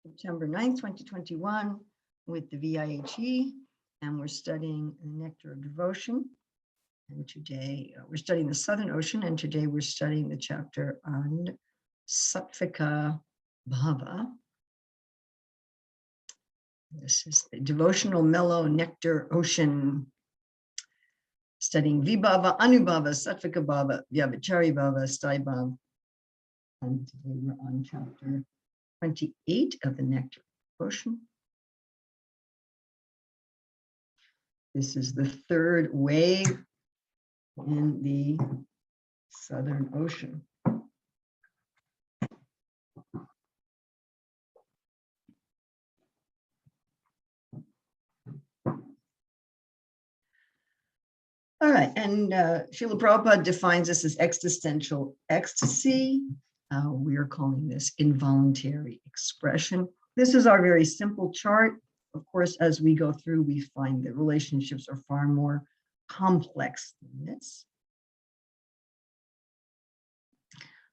September 9th, 2021 with the VIHE, and we're studying the Nectar of Devotion. And today we're studying the Southern Ocean, and today we're studying the chapter on Sattvika Bhava. This is the devotional mellow nectar ocean, studying Vibhava, Anubhava, Sattvika Bhava, Vyabhichari Bhava, Sthai Bhava. And today we're on chapter 28 of the Nectar of Devotion. This is the third wave in the Southern Ocean. All right, and Srila Prabhupada defines this as existential ecstasy. We are calling this involuntary expression. This is our very simple chart. Of course, as we go through, we find that relationships are far more complex than this.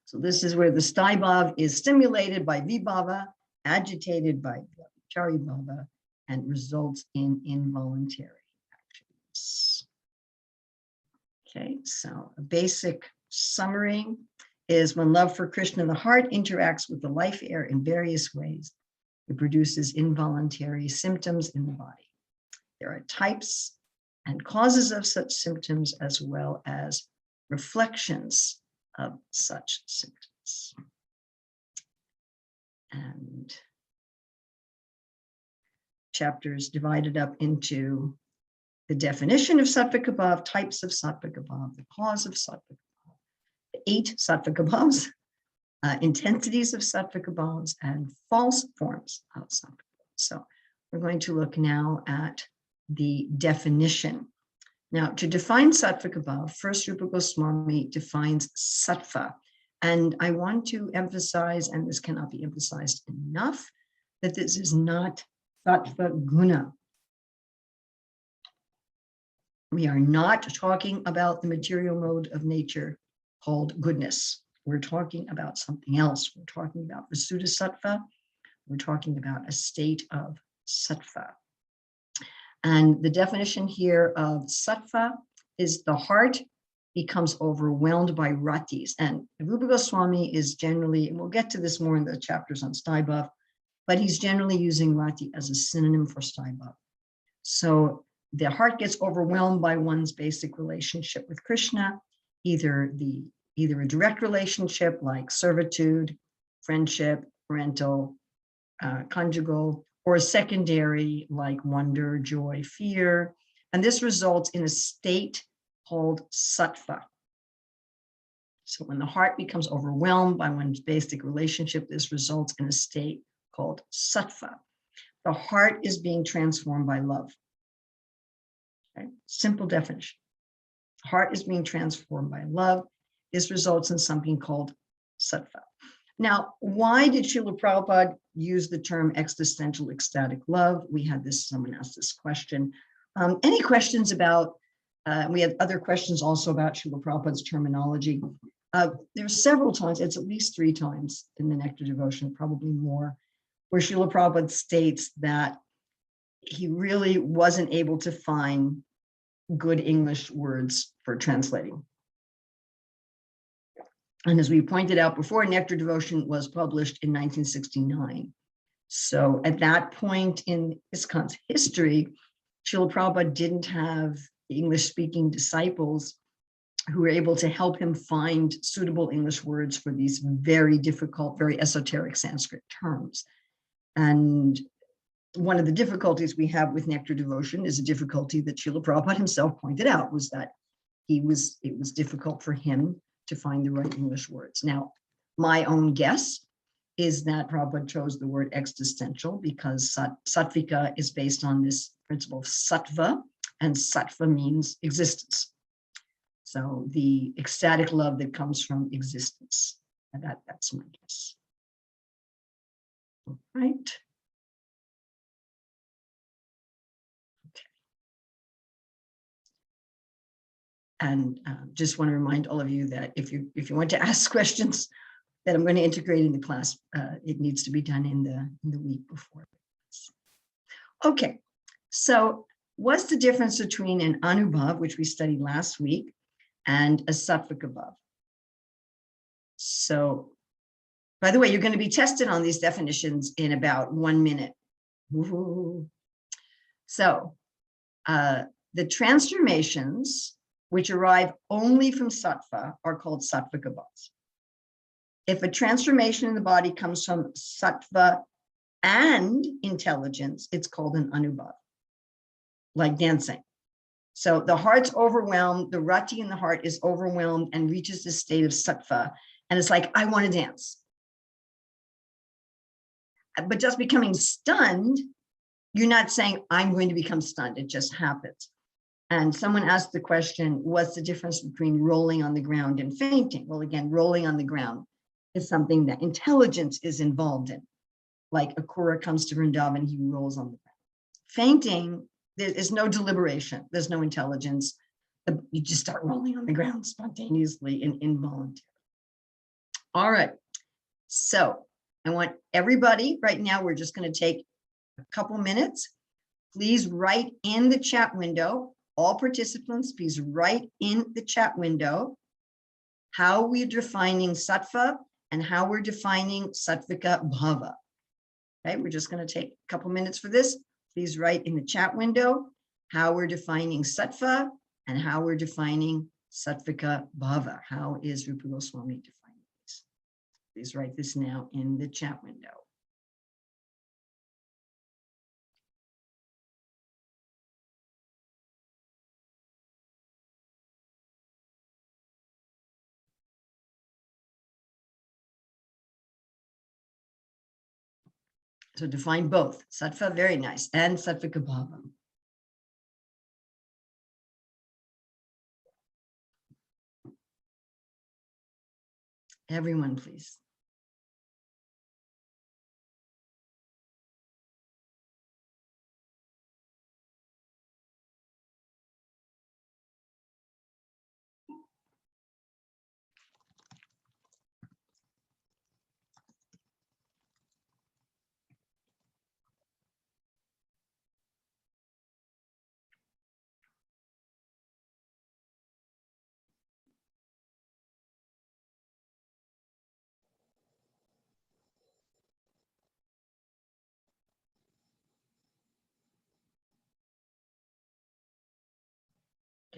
So this is where the Sthai Bhava is stimulated by Vibhava, agitated by Vyabhichari Bhava, and results in involuntary actions. Okay, so a basic summary is when love for Krishna in the heart interacts with the life air in various ways, it produces involuntary symptoms in the body. There are types and causes of such symptoms, as well as reflections of such symptoms. And chapters divided up into the definition of Sattvika Bhava, types of Sattvika Bhava, the cause of Sattvika Bhava, the 8 Sattvika Bhavas, intensities of Sattvika Bhavas, and false forms of Sattvika. So we're going to look now at the definition. Now, to define Sattvika Bhava, first Rupa Goswami defines sattva. And I want to emphasize, and this cannot be emphasized enough, that this is not sattva guna. We are not talking about the material mode of nature called goodness. We're talking about something else. We're talking about Visuddha Sattva. We're talking about a state of sattva. And the definition here of sattva is the heart becomes overwhelmed by ratis. And Rupa Goswami is generally, and we'll get to this more in the chapters on Sthai Bhava, but he's generally using rati as a synonym for Sthai Bhava. So the heart gets overwhelmed by one's basic relationship with Krishna, either a direct relationship like servitude, friendship, parental, conjugal, or a secondary like wonder, joy, fear. And this results in a state called sattva. So when the heart becomes overwhelmed by one's basic relationship, this results in a state called sattva. The heart is being transformed by love. Okay? Simple definition. Heart is being transformed by love. This results in something called sattva. Now, why did Srila Prabhupada use the term existential ecstatic love? We had this, someone asked this question. Any questions about, we had other questions also about Srila Prabhupada's terminology. There's several times, it's at least 3 times in the Nectar Devotion, probably more, where Srila Prabhupada states that he really wasn't able to find good English words for translating. And as we pointed out before, Nectar Devotion was published in 1969. So at that point in ISKCON's history, Srila Prabhupada didn't have English-speaking disciples who were able to help him find suitable English words for these very difficult, very esoteric Sanskrit terms. And one of the difficulties we have with Nectar Devotion is a difficulty that Srila Prabhupada himself pointed out, was that it was difficult for him to find the right English words. Now, my own guess is that Prabhupada chose the word existential because Sattvika is based on this principle of sattva, and sattva means existence. So the ecstatic love that comes from existence. And that's my guess. All right. And just want to remind all of you that if you want to ask questions, that I'm going to integrate in the class. It needs to be done in the week before. Okay, so what's the difference between an Anubhav, which we studied last week, and a Sattvika Bhav? So, by the way, you're going to be tested on these definitions in about 1 minute. Woo-hoo. So, the transformations which arrive only from sattva are called Sattvika Bhavas. If a transformation in the body comes from sattva and intelligence, it's called an Anubhav, like dancing. So the heart's overwhelmed, the rati in the heart is overwhelmed and reaches this state of sattva, and it's like, I want to dance. But just becoming stunned, you're not saying, I'm going to become stunned. It just happens. And someone asked the question, what's the difference between rolling on the ground and fainting? Well, again, rolling on the ground is something that intelligence is involved in. Like Akura comes to Vrindavan, he rolls on the ground. Fainting, there is no deliberation. There's no intelligence. You just start rolling on the ground spontaneously and involuntarily. All right. So I want everybody right now, we're just going to take a couple minutes. Please write in the chat window. All participants, please write in the chat window how we're defining sattva and how we're defining sattvika bhava. Okay, we're just going to take a couple minutes for this. Please write in the chat window how we're defining sattva and how we're defining sattvika bhava. How is Rupa Goswami defining these? Please write this now in the chat window. So define both, sattva, very nice, and sattvika bhava. Everyone, please.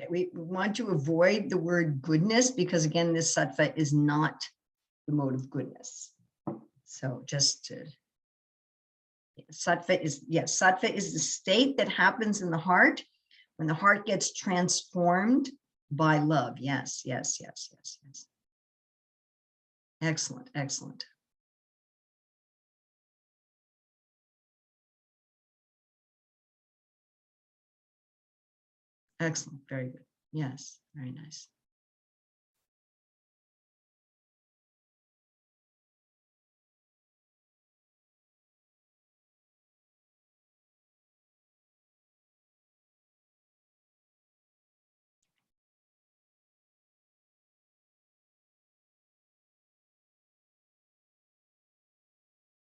Okay, we want to avoid the word goodness because, again, this sattva is not the mode of goodness. So just to, sattva is, yes, sattva is the state that happens in the heart when the heart gets transformed by love. Yes, yes, yes, yes, yes. Excellent, excellent. Excellent, very good. Yes, very nice.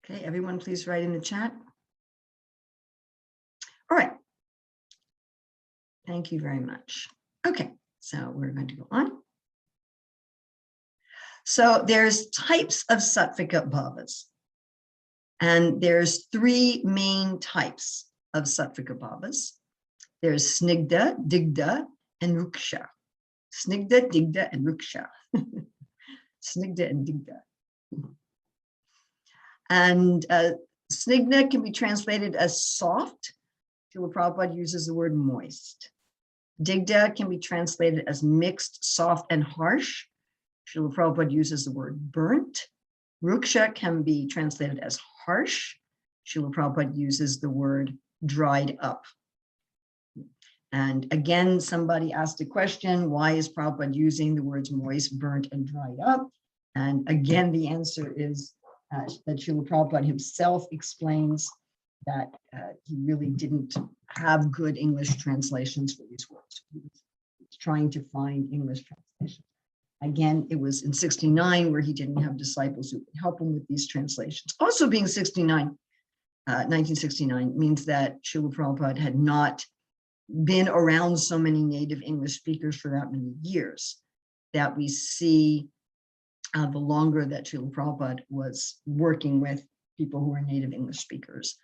Okay, everyone, please write in the chat. All right. Thank you very much. Okay, so we're going to go on. So there's types of sattvika bhavas, and there's 3 main types of sattvika bhavas. There's snigdha, digdha, and ruksha. Snigdha, digdha, and ruksha. Snigdha and digdha. And snigdha can be translated as soft. Srila Prabhupada uses the word moist. Digdha can be translated as mixed, soft, and harsh. Srila Prabhupada uses the word burnt. Ruksha can be translated as harsh. Srila Prabhupada uses the word dried up. And again, somebody asked a question, why is Prabhupada using the words moist, burnt, and dried up? And again, the answer is that Srila Prabhupada himself explains that he really didn't have good English translations for these words. He was trying to find English translations. Again, it was in 69 where he didn't have disciples who could help him with these translations. Also being 1969 means that Srila Prabhupada had not been around so many native English speakers for that many years, that we see the longer that Srila Prabhupada was working with people who are native English speakers.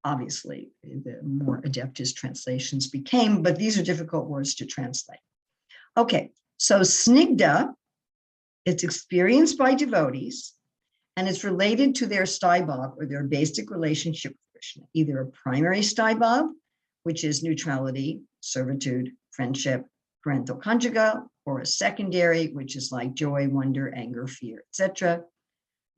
Obviously, the more adept his translations became, but these are difficult words to translate. Okay, so snigdha, it's experienced by devotees, and it's related to their sthai-bhav, or their basic relationship with Krishna, either a primary sthai-bhav, which is neutrality, servitude, friendship, parental conjuga, or a secondary, which is like joy, wonder, anger, fear, etc.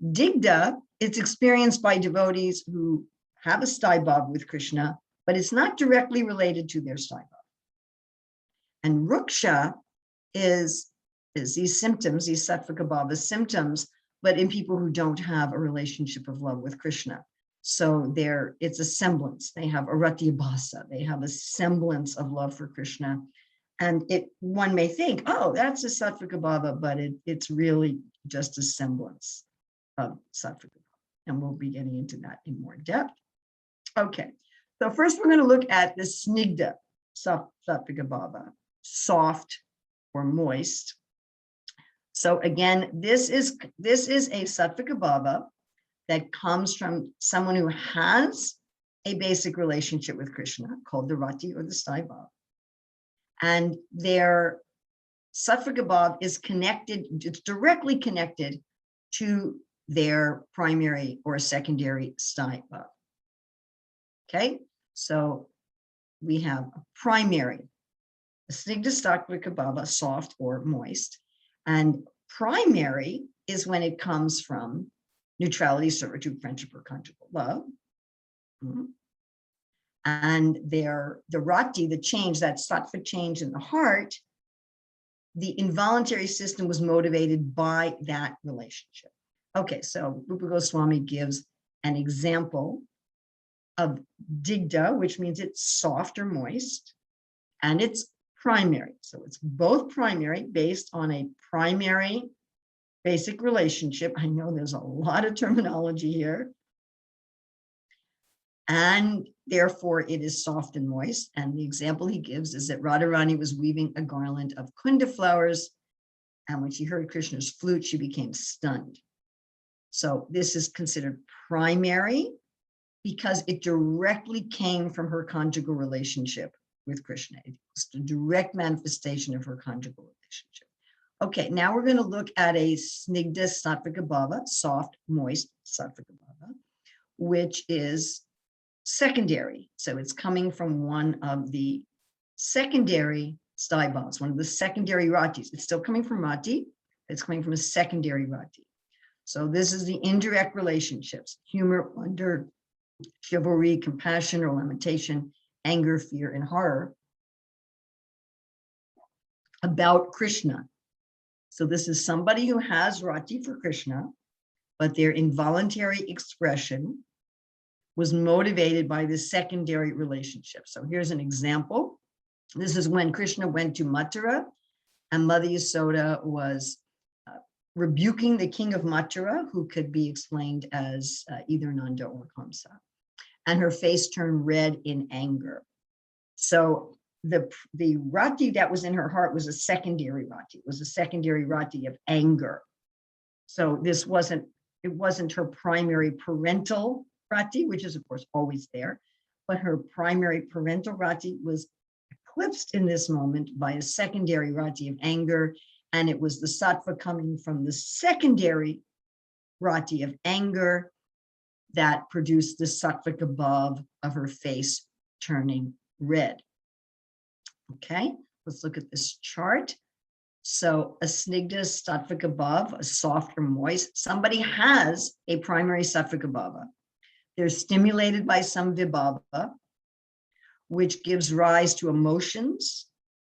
Digdha, it's experienced by devotees who have a sthai-bhav with Krishna, but it's not directly related to their sthai-bhav. And ruksha is these symptoms, these sattvika bhava symptoms, but in people who don't have a relationship of love with Krishna. So it's a semblance. They have a ratyabhasa. They have a semblance of love for Krishna. And one may think, oh, that's a sattvika bhava, but it's really just a semblance of sattvika bhava. And we'll be getting into that in more depth. Okay, so first we're going to look at the snigdha sattvika bhava, soft or moist. So again, this is a sattvika bhava that comes from someone who has a basic relationship with Krishna, called the rati or the sthai-bhav. And their sattvika bhav is connected, it's directly connected to their primary or secondary sthai-bhav. Okay, so we have a primary, a snigdha sattvika bhava, soft or moist. And primary is when it comes from neutrality, servitude, friendship, or conjugal love. And the rati, the change, that sattva change in the heart, the involuntary system was motivated by that relationship. Okay, so Rupa Goswami gives an example of digdha, which means it's soft or moist, and it's primary. So it's both primary, based on a primary basic relationship. I know there's a lot of terminology here. And therefore it is soft and moist. And the example he gives is that Radharani was weaving a garland of kunda flowers, and when she heard Krishna's flute, she became stunned. So this is considered primary because it directly came from her conjugal relationship with Krishna. It was the direct manifestation of her conjugal relationship. Okay, now we're going to look at a snigdha sattvika bhava, soft, moist sattvika bhava, which is secondary. So it's coming from one of the secondary sthai-bhavas, one of the secondary ratis. It's still coming from rati, it's coming from a secondary rati. So this is the indirect relationships: humor, wonder, chivalry, compassion or lamentation, anger, fear, and horror about Krishna. So this is somebody who has rati for Krishna, but their involuntary expression was motivated by the secondary relationship. So here's an example. This is when Krishna went to Mathura, and Mother Yasoda was rebuking the king of Mathura, who could be explained as either Nanda or Kamsa. And her face turned red in anger. So the rati that was in her heart was a secondary rati. It was a secondary rati of anger. So it wasn't her primary parental rati, which is of course always there, but her primary parental rati was eclipsed in this moment by a secondary rati of anger, and it was the sattva coming from the secondary rati of anger that produced the sattvika bhava of her face turning red. Okay, let's look at this chart. So a snigdha sattvika bhava, a soft or moist, somebody has a primary sattvika bhava. They're stimulated by some vibhava, which gives rise to emotions.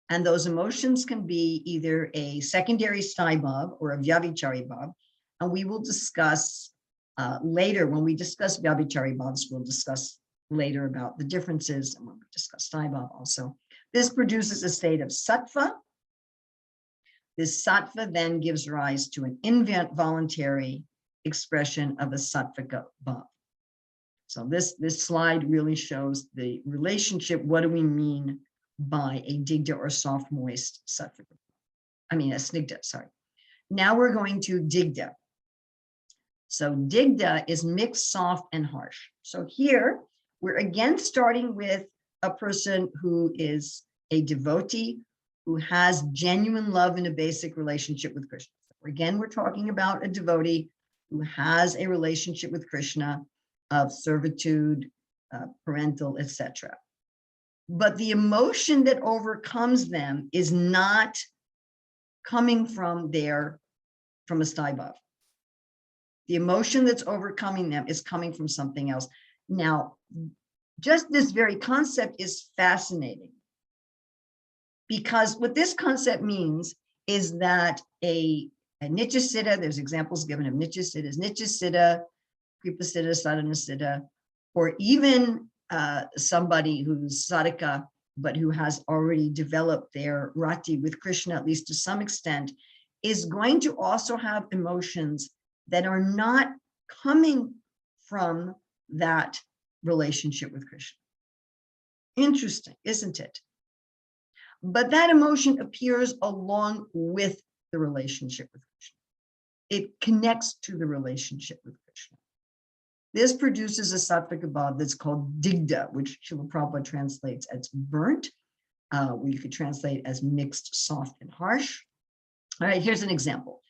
And those emotions can be either a secondary sthai-bhav or a vyabhichari bhav. And we will discuss later, when we discuss vyabhichari bhavs, we'll discuss later about the differences, and when we discuss sthai-bhav also. This produces a state of sattva. This sattva then gives rise to an involuntary expression of a sattvika bhava. So this slide really shows the relationship. What do we mean by a digda or soft moist sattvika? I mean a snigdha, sorry. Now we're going to digda. So digda is mixed, soft, and harsh. So here we're again starting with a person who is a devotee, who has genuine love in a basic relationship with Krishna. So again, we're talking about a devotee who has a relationship with Krishna of servitude, parental, etc. But the emotion that overcomes them is not coming from a sthai bhava. The emotion that's overcoming them is coming from something else. Now, just this very concept is fascinating, because what this concept means is that a nityasiddha, there's examples given of nityasiddhas, nityasiddha, kripasiddha, sadhanasiddha, or even somebody who's sadhaka, but who has already developed their rati with Krishna, at least to some extent, is going to also have emotions that are not coming from that relationship with Krishna. Interesting, isn't it? But that emotion appears along with the relationship with Krishna. It connects to the relationship with Krishna. This produces a sattvika bhava that's called digda, which Srila Prabhupada translates as burnt. We could translate as mixed, soft, and harsh. All right, here's an example.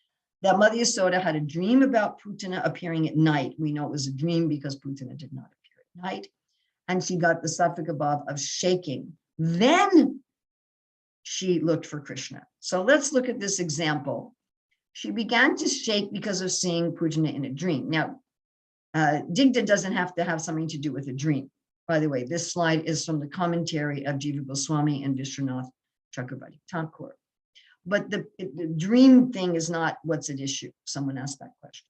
That Mother Yasoda had a dream about Putana appearing at night. We know it was a dream because Putana did not appear at night. And she got the sattvika bhava of shaking. Then she looked for Krishna. So let's look at this example. She began to shake because of seeing Putana in a dream. Now, digda doesn't have to have something to do with a dream. By the way, this slide is from the commentary of Jiva Goswami and Vishwanath Chakravarti Thakur. But the dream thing is not what's at issue. Someone asked that question.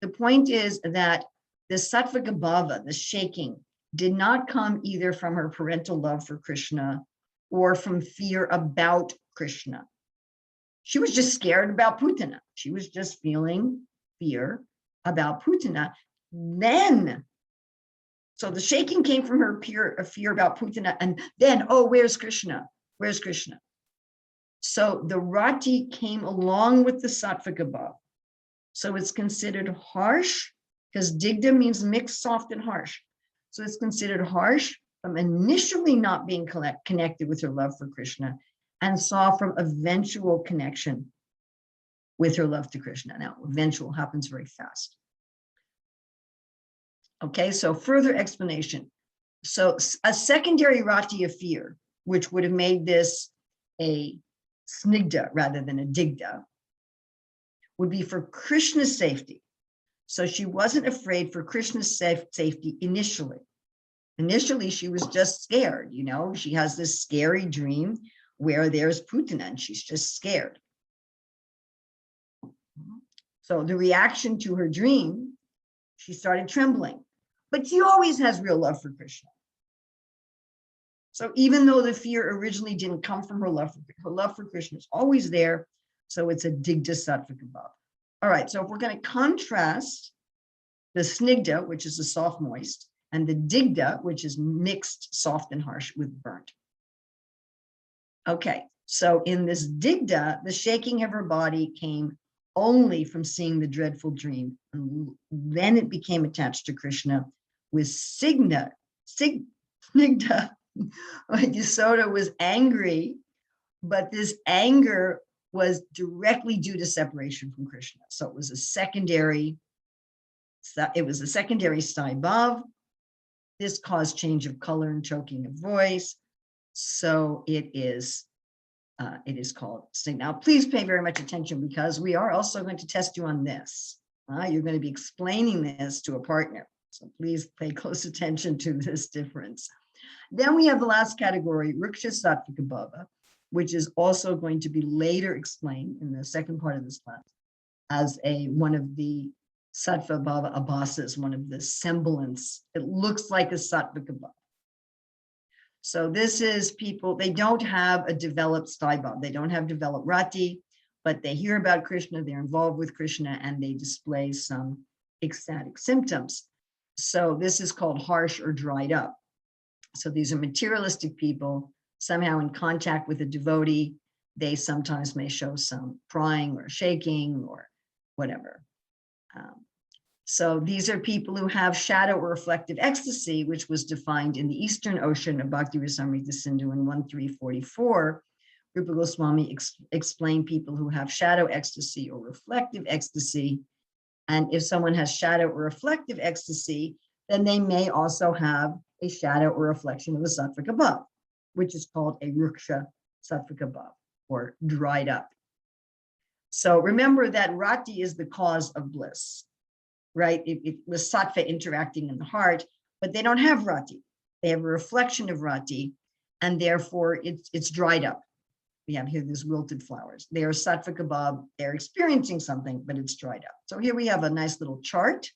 The point is that the sattvika bhava, the shaking, did not come either from her parental love for Krishna or from fear about Krishna. She was just scared about Putana. She was just feeling fear about Putana. So the shaking came from her fear about Putana, and then, oh, where's Krishna? Where's Krishna? So the rati came along with the sattvika bhava. So it's considered harsh, because digda means mixed, soft, and harsh. So it's considered harsh from initially not being connected with her love for Krishna, and saw from eventual connection with her love to Krishna. Now, eventual happens very fast. Okay, so further explanation. So a secondary rati of fear, which would have made this a snigdha rather than a digda, would be for Krishna's safety. So she wasn't afraid for Krishna's safety initially. Initially, she was just scared, you know, she has this scary dream where there's Putana and she's just scared. So the reaction to her dream, she started trembling, but she always has real love for Krishna. So even though the fear originally didn't come from her love for Krishna is always there. So it's a digda sattvika bhava. All right, so if we're going to contrast the snigdha, which is a soft moist, and the digda, which is mixed, soft, and harsh, with burnt. Okay, so in this digda, the shaking of her body came only from seeing the dreadful dream. And then it became attached to Krishna. With snigdha, Yasoda was angry, but this anger was directly due to separation from Krishna. So it was a secondary sthai bhava. This caused change of color and choking of voice. So it is called snigdha. Now, please pay very much attention, because we are also going to test you on this. You're going to be explaining this to a partner. So please pay close attention to this difference. Then we have the last category, Riksha Sattvika Bhava, which is also going to be later explained in the second part of this class as one of the Sattva Bhava abhasas, one of the semblance. It looks like a Sattvika Bhava. So this is people, they don't have a developed sthai bhava. They don't have developed rati. but they hear about Krishna, they're involved with Krishna, and they display some ecstatic symptoms. So this is called harsh or dried up. So these are materialistic people, somehow in contact with a devotee. They sometimes may show some crying or shaking or whatever. So these are people who have shadow or reflective ecstasy, which was defined in the Eastern Ocean of Bhakti Rasamrita Sindhu in 1344. Rupa Goswami explained people who have shadow ecstasy or reflective ecstasy. And if someone has shadow or reflective ecstasy, then they may also have a shadow or reflection of the Sattvika Bhava, which is called a Ruksha Sattvika Bhava, or dried up. So remember that Rati is the cause of bliss, right? It was Sattva interacting in the heart, but they don't have Rati. They have a reflection of Rati, and therefore it's dried up. We have here these wilted flowers. They are Sattvika Bhava. They're experiencing something, but it's dried up. So here we have a nice little chart.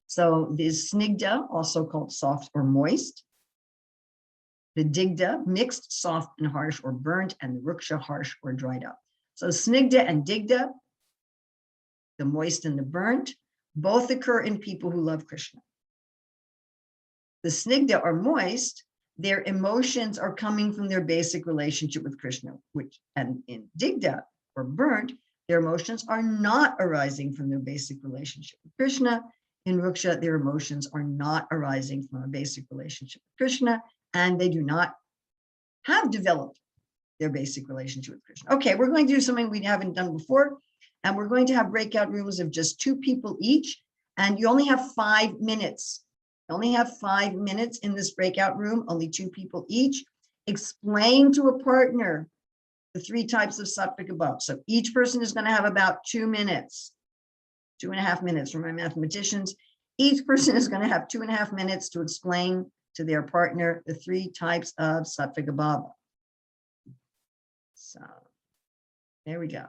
So this Snigdha, also called soft or moist. The Digdha, mixed, soft and harsh or burnt, and the Ruksha, harsh or dried up. So Snigdha and Digdha, the moist and the burnt, both occur in people who love Krishna. The Snigdha are moist, their emotions are coming from their basic relationship with Krishna, and in Digdha or burnt, their emotions are not arising from their basic relationship with Krishna. In Ruksha, their emotions are not arising from a basic relationship with Krishna, and they do not have developed their basic relationship with Krishna. Okay, we're going to do something we haven't done before, and we're going to have breakout rooms of just 2 people each, and you only have 5 minutes. You only have 5 minutes in this breakout room, only 2 people each. Explain to a partner the 3 types of Sattvika Bhava. So each person is going to have about 2 minutes, 2.5 minutes for my mathematicians. Each person is going to have 2.5 minutes to explain to their partner the 3 types of Sattvika Bhava. So there we go.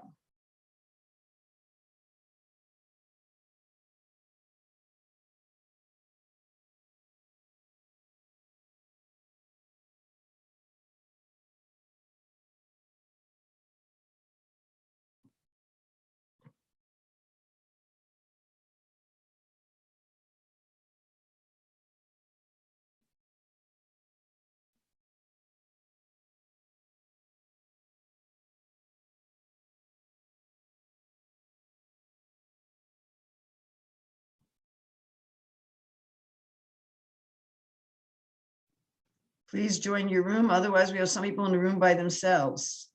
Please join your room. Otherwise, we have some people in the room by themselves.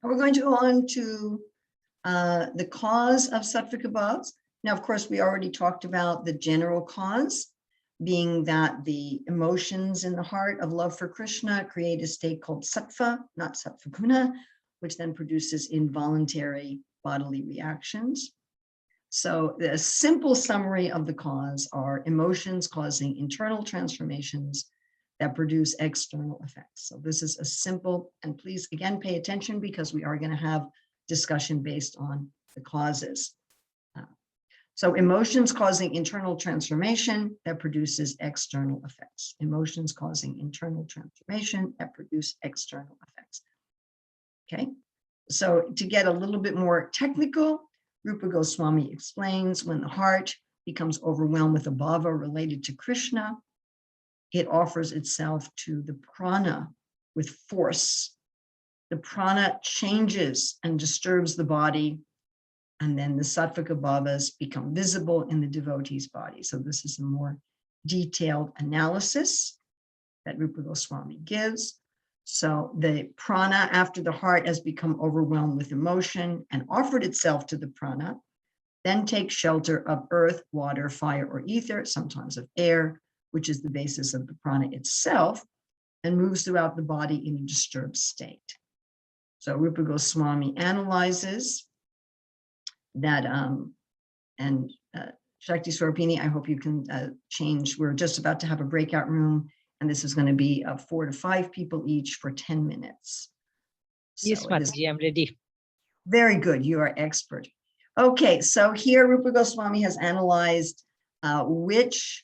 We're going to go on to the cause of Sattvika bhavs. Now, of course, we already talked about the general cause, being that the emotions in the heart of love for Krishna create a state called sattva, not sattvaguna, which then produces involuntary bodily reactions. So the simple summary of the cause are emotions causing internal transformations that produce external effects. So this is a simple, and please again pay attention because we are going to have discussion based on the causes. So emotions causing internal transformation that produces external effects. Emotions causing internal transformation that produce external effects. Okay, so to get a little bit more technical, Rupa Goswami explains when the heart becomes overwhelmed with a bhava related to Krishna, it offers itself to the prana with force. The prana changes and disturbs the body, and then the sattvika bhavas become visible in the devotee's body. So this is a more detailed analysis that Rupa Goswami gives. So the prana after the heart has become overwhelmed with emotion and offered itself to the prana, then takes shelter of earth, water, fire, or ether, sometimes of air, which is the basis of the prana itself, and moves throughout the body in a disturbed state. So Rupa Goswami analyzes that, and Shakti Swarupini, I hope you can change. We're just about to have a breakout room, and this is going to be 4 to 5 people each for 10 minutes. Yes, So Mataji, I'm ready. Very good, you are expert. Okay, so here Rupa Goswami has analyzed which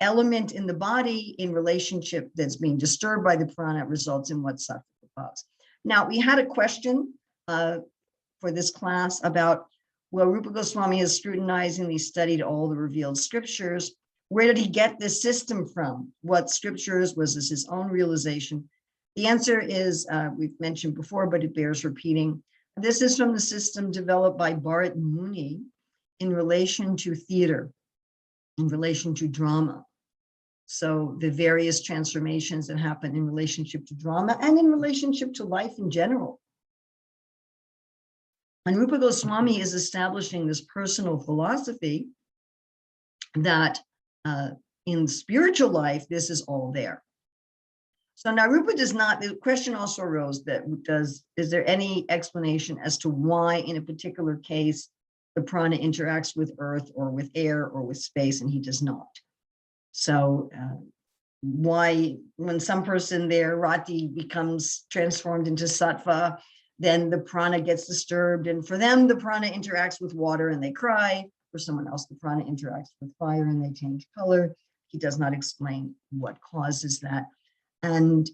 element in the body in relationship that's being disturbed by the prana results in what sattvika bhavs. Now, we had a question for this class about, well, Rupa Goswami is scrutinizing, he studied all the revealed scriptures. Where did he get this system from? What scriptures? Was this his own realization? The answer is, we've mentioned before, but it bears repeating. This is from the system developed by Bharat Muni in relation to theater, in relation to drama. So the various transformations that happen in relationship to drama and in relationship to life in general. And Rupa Goswami is establishing this personal philosophy that in spiritual life, this is all there. So now Rupa does not, the question also arose that is there any explanation as to why in a particular case, the prana interacts with earth or with air or with space, and he does not. So why, when some person there, Rati, becomes transformed into sattva, then the prana gets disturbed. And for them, the prana interacts with water and they cry. For someone else, the prana interacts with fire and they change color. He does not explain what causes that. And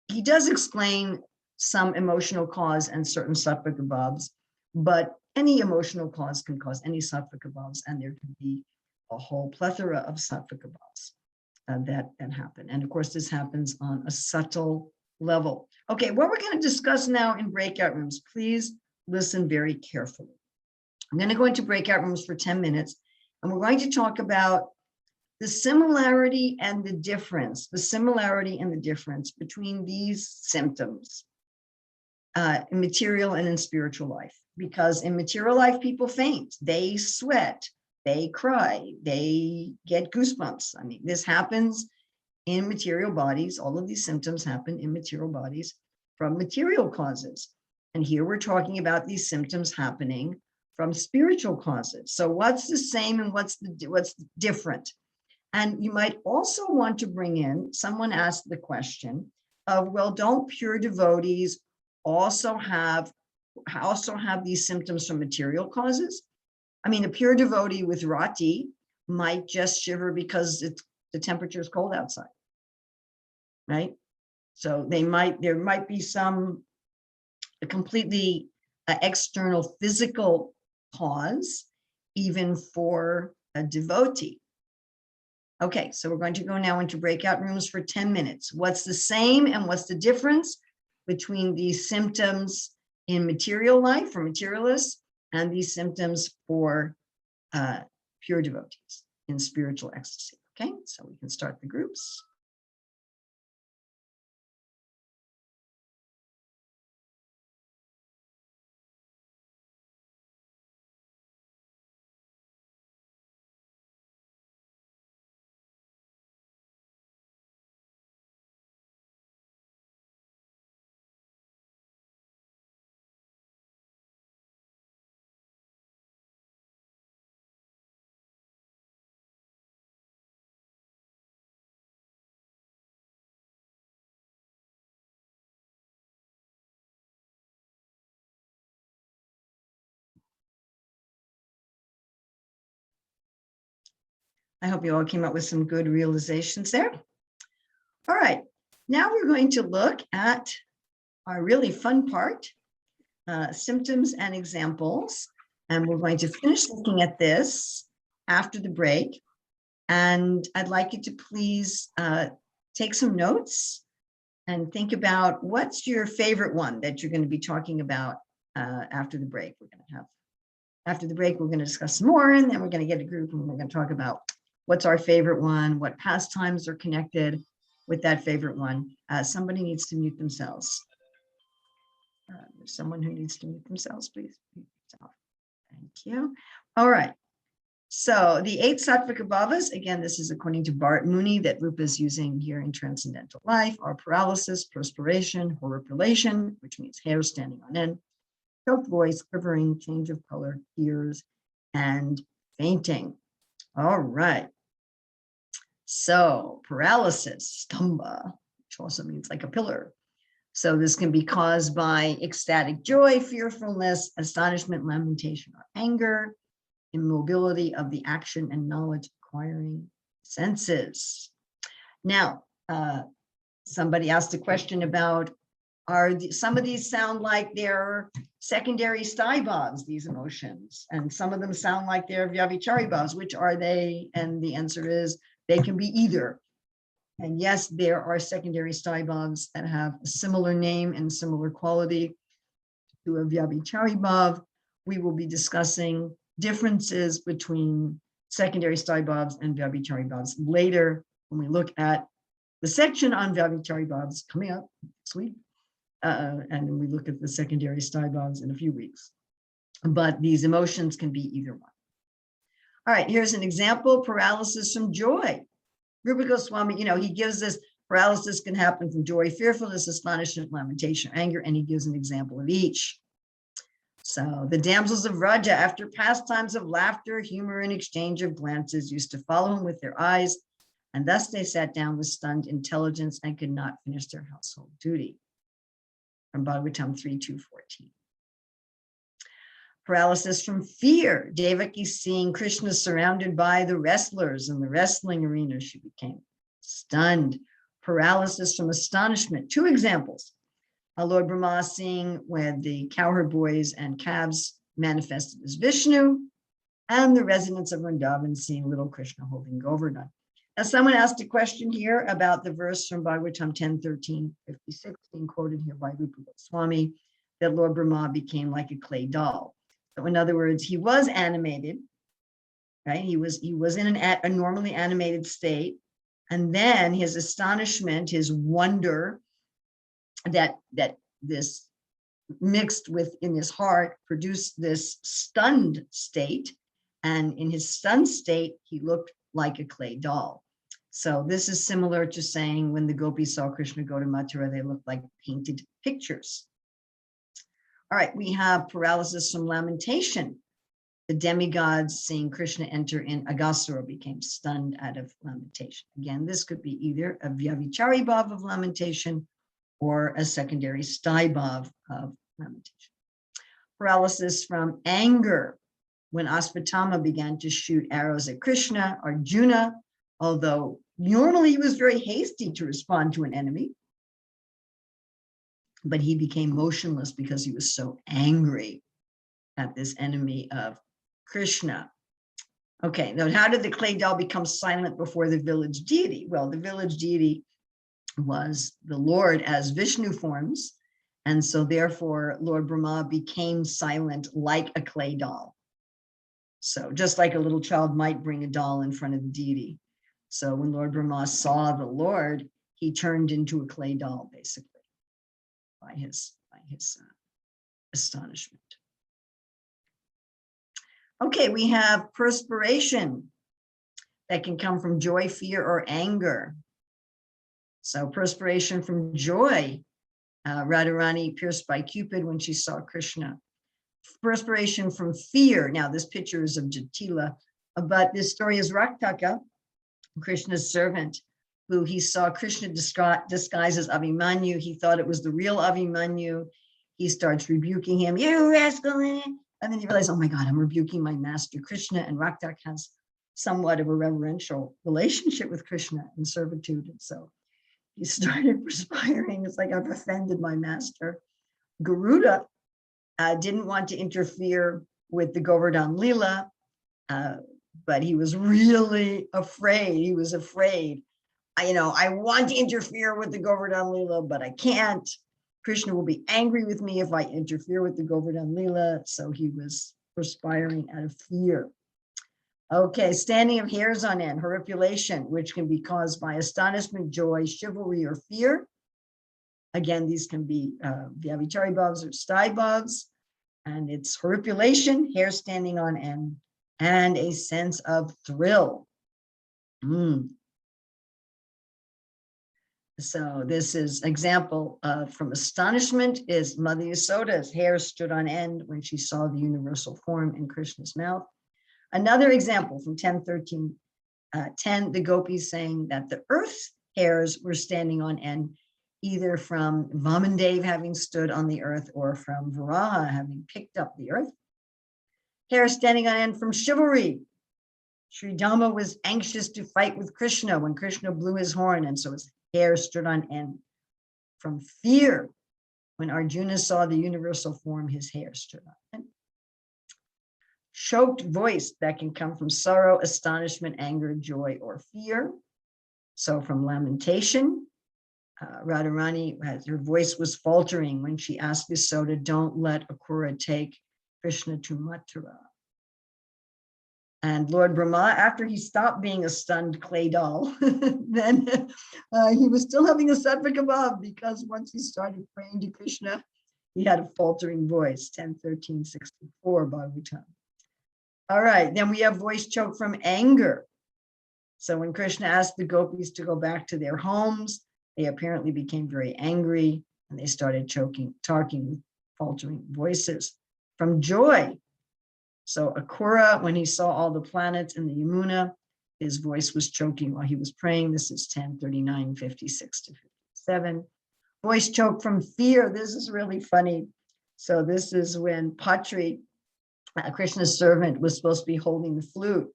he does explain some emotional cause and certain sattvika bhavs, but any emotional cause can cause any sattvika bhavs, and there can be a whole plethora of sattvika bhavs that happen. And of course, this happens on a subtle level. Okay, what we're going to discuss now in breakout rooms, please listen very carefully. I'm going to go into breakout rooms for 10 minutes, and we're going to talk about the similarity and the difference between these symptoms in material and in spiritual life. Because in material life, people faint, they sweat, they cry, they get goosebumps. I mean, this happens in material bodies. All of these symptoms happen in material bodies from material causes. And here we're talking about these symptoms happening from spiritual causes. So what's the same and what's different? And you might also want to bring in, someone asked the question of, well, don't pure devotees also have these symptoms from material causes? I mean, a pure devotee with rati might just shiver because the temperature is cold outside, right? So there might be some completely external physical cause, even for a devotee. Okay, so we're going to go now into breakout rooms for 10 minutes. What's the same and what's the difference between these symptoms in material life for materialists and these symptoms for pure devotees in spiritual ecstasy? Okay, so we can start the groups. I hope you all came up with some good realizations there. All right, now we're going to look at our really fun part, symptoms and examples. And we're going to finish looking at this after the break. And I'd like you to please take some notes and think about what's your favorite one that you're going to be talking about after the break. After the break, we're going to discuss some more, and then we're going to get a group and we're going to talk about what's our favorite one, what pastimes are connected with that favorite one. Somebody needs to mute themselves. There's someone who needs to mute themselves, please. Thank you. All right. So the 8 Sattvika Bhavas, again, this is according to Bharat Muni that Rupa is using here in Transcendental Life, are paralysis, perspiration, horripilation, which means hair standing on end, choked voice, quivering, change of color, tears, and fainting. All right. So paralysis, stamba, which also means like a pillar. So this can be caused by ecstatic joy, fearfulness, astonishment, lamentation, or anger, immobility of the action and knowledge acquiring senses. Now, somebody asked a question about, some of these sound like they're secondary sthai-bhavas, these emotions, and some of them sound like they're vyabhichari bhavas. Which are they? And the answer is they can be either. And yes, there are secondary sthai-bhavas that have a similar name and similar quality to a vyabhichari bhav. We will be discussing differences between secondary sthai-bhavas and vyabhichari bhavas later when we look at the section on vyabhichari bhavas coming up next week. And we look at the secondary sthai-bhavas in a few weeks. But these emotions can be either one. All right, here's an example, paralysis from joy. Rupa Goswami, he gives this paralysis can happen from joy, fearfulness, astonishment, lamentation, anger, and he gives an example of each. So the damsels of Raja, after pastimes of laughter, humor, and exchange of glances, used to follow him with their eyes, and thus they sat down with stunned intelligence and could not finish their household duty. From Bhagavatam 3:2-14. Paralysis from fear. Devaki, seeing Krishna surrounded by the wrestlers in the wrestling arena, she became stunned. Paralysis from astonishment. 2 examples. Lord Brahma seeing when the cowherd boys and calves manifested as Vishnu, and the residents of Vrindavan seeing little Krishna holding Govardhan. Now, someone asked a question here about the verse from Bhagavatam 10:13-56, being quoted here by Rupa Goswami, that Lord Brahma became like a clay doll. So in other words, he was animated, right? He was in a normally animated state. And then his astonishment, his wonder that this mixed within his heart produced this stunned state. And in his stunned state, he looked like a clay doll. So this is similar to saying when the gopis saw Krishna go to Mathura, they looked like painted pictures. All right, we have paralysis from lamentation. The demigods seeing Krishna enter in Aghasura became stunned out of lamentation. Again, this could be either a vyabhichari bhav of lamentation or a secondary sthai-bhav of lamentation. Paralysis from anger. When Aspatama began to shoot arrows at Krishna, Arjuna, although normally he was very hasty to respond to an enemy, but he became motionless because he was so angry at this enemy of Krishna. Okay, now how did the clay doll become silent before the village deity? Well, the village deity was the Lord as Vishnu forms, and so therefore Lord Brahma became silent like a clay doll. So just like a little child might bring a doll in front of the deity. So when Lord Brahma saw the Lord, he turned into a clay doll, basically, by his astonishment. Okay, we have perspiration that can come from joy, fear, or anger. So perspiration from joy, Radharani pierced by Cupid when she saw Krishna. Perspiration from fear. Now this picture is of Jatila, but this story is Raktaka, Krishna's servant, who he saw Krishna disguised as Abhimanyu. He thought it was the real Abhimanyu. He starts rebuking him, you rascal. And then he realized, oh my God, I'm rebuking my master Krishna. And Raktak has somewhat of a reverential relationship with Krishna in servitude. And so he started perspiring. It's like, I've offended my master. Garuda didn't want to interfere with the Govardhan Lila, but he was really afraid. He was afraid. I want to interfere with the Govardhan Lila, but I can't. Krishna will be angry with me if I interfere with the Govardhan Lila. So he was perspiring out of fear. Okay, standing of hairs on end, horripilation, which can be caused by astonishment, joy, chivalry, or fear. Again, these can be Vyabhichari bhavs or sthai bhavs, and it's horripilation, hair standing on end, and a sense of thrill. So this is example from astonishment is Mother Yasoda's hair stood on end when she saw the universal form in Krishna's mouth. Another example from 10:13:10, the gopis saying that the earth's hairs were standing on end, either from Vamandev having stood on the earth or from Varaha having picked up the earth. Hair standing on end from chivalry. Sri Dhamma was anxious to fight with Krishna when Krishna blew his horn, and so his hair stood on end. From fear, when Arjuna saw the universal form, his hair stood on end. Choked voice that can come from sorrow, astonishment, anger, joy, or fear. So from lamentation, Radharani, her voice was faltering when she asked Yasoda, don't let Akrura take Krishna to Mathura. And Lord Brahma, after he stopped being a stunned clay doll, then he was still having a Sattvika bhava, because once he started praying to Krishna, he had a faltering voice, 10:13:64 Bhagavatam. All right, then we have voice choke from anger. So when Krishna asked the gopis to go back to their homes, they apparently became very angry and they started talking with faltering voices. From joy, so Akrura, when he saw all the planets in the Yamuna, his voice was choking while he was praying. This is 10:39:56-57. Voice choke from fear. This is really funny. So this is when Patri, Krishna's servant, was supposed to be holding the flute.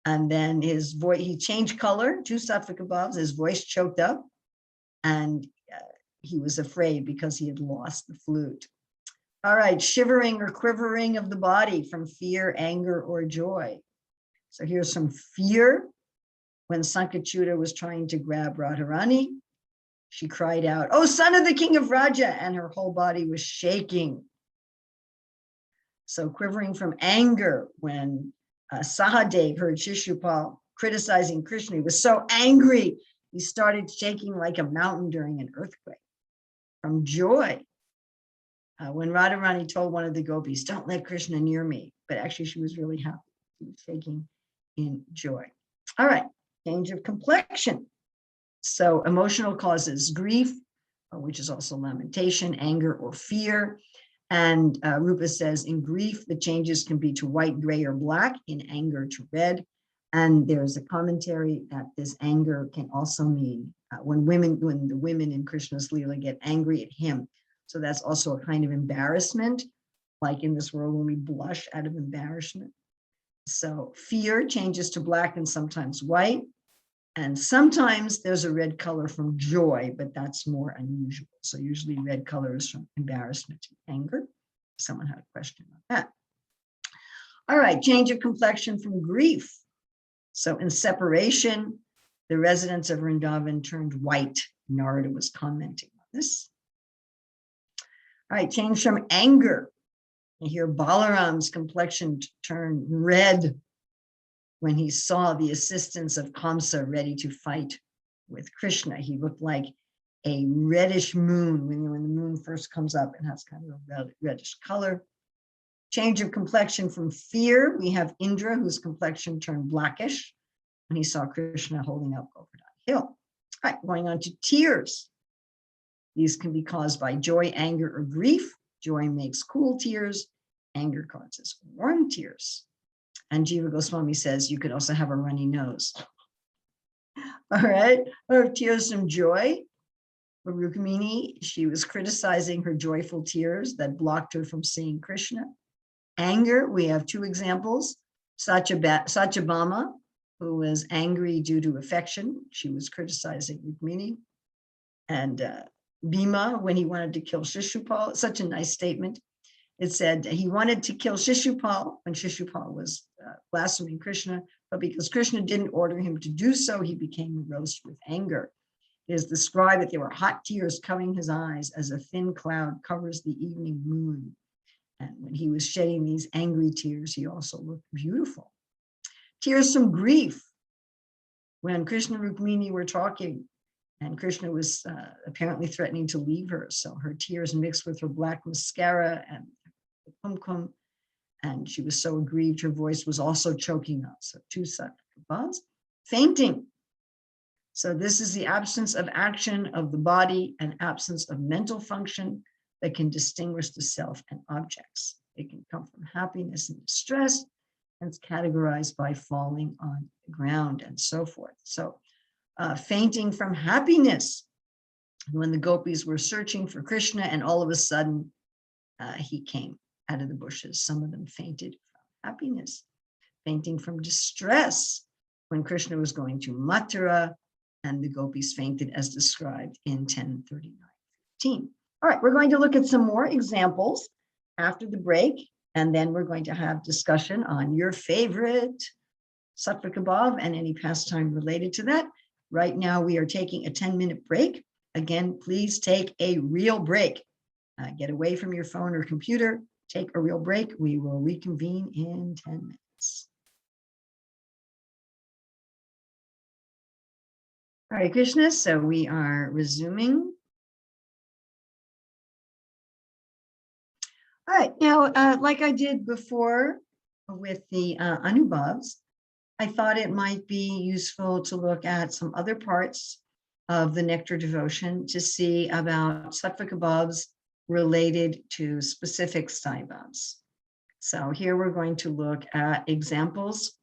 And then his voice, he changed color, 2 Sattvika bhavs, his voice choked up, and he was afraid because he had lost the flute. All right, shivering or quivering of the body from fear, anger, or joy. So here's some fear. When Sankachuta was trying to grab Radharani, she cried out, "Oh, son of the king of Raja," and her whole body was shaking. So quivering from anger when Sahadev heard Shishupal criticizing Krishna. He was so angry, he started shaking like a mountain during an earthquake. From joy, when Radharani told one of the gopis, "Don't let Krishna near me," but actually she was really happy. She was shaking in joy. All right, change of complexion. So emotional causes grief, which is also lamentation, anger, or fear. And Rupa says, in grief, the changes can be to white, gray, or black, in anger to red. And there's a commentary that this anger can also mean when the women in Krishna's Leela get angry at him. So that's also a kind of embarrassment, like in this world when we blush out of embarrassment. So fear changes to black and sometimes white. And sometimes there's a red color from joy, but that's more unusual. So usually red color is from embarrassment to anger. Someone had a question about that. All right, change of complexion from grief. So in separation, the residents of Vrindavan turned white. Narada was commenting on this. All right, change from anger. And here Balaram's complexion turned red when he saw the assistants of Kamsa ready to fight with Krishna. He looked like a reddish moon. When the moon first comes up, it has kind of a reddish color. Change of complexion from fear. We have Indra, whose complexion turned blackish when he saw Krishna holding up Govardhan Hill. All right, going on to tears. These can be caused by joy, anger, or grief. Joy makes cool tears. Anger causes warm tears. And Jiva Goswami says you could also have a runny nose. All right, or tears from joy. For Rukmini, she was criticizing her joyful tears that blocked her from seeing Krishna. Anger, we have 2 examples. Satyabhama, who was angry due to affection. She was criticizing Rukmini. And Bhima, when he wanted to kill Shishupal, such a nice statement. It said he wanted to kill Shishupal when Shishupal was blaspheming Krishna, but because Krishna didn't order him to do so, he became engrossed with anger. It is described that there were hot tears covering his eyes as a thin cloud covers the evening moon. And when he was shedding these angry tears, he also looked beautiful. Tears from grief. When Krishna and Rukmini were talking, and Krishna was apparently threatening to leave her, so her tears mixed with her black mascara and kumkum, and she was so aggrieved, her voice was also choking up. So two Sattvika. Fainting. So this is the absence of action of the body and absence of mental function that can distinguish the self and objects. It can come from happiness and distress, and it's categorized by falling on the ground and so forth. So fainting from happiness, when the gopis were searching for Krishna, and all of a sudden he came out of the bushes. Some of them fainted from happiness. Fainting from distress, when Krishna was going to Mathura, and the gopis fainted as described in 10:39:15. All right, we're going to look at some more examples after the break, and then we're going to have discussion on your favorite Sattvika Bhava and any pastime related to that. Right now, we are taking a 10-minute break. Again, please take a real break. Get away from your phone or computer, take a real break. We will reconvene in 10 minutes. Hare Krishna, so we are resuming. All right, now, like I did before with the Anubhavs, I thought it might be useful to look at some other parts of the Nectar Devotion to see about Sattvika Bhavas related to specific Sthai Bhavas. So here we're going to look at examples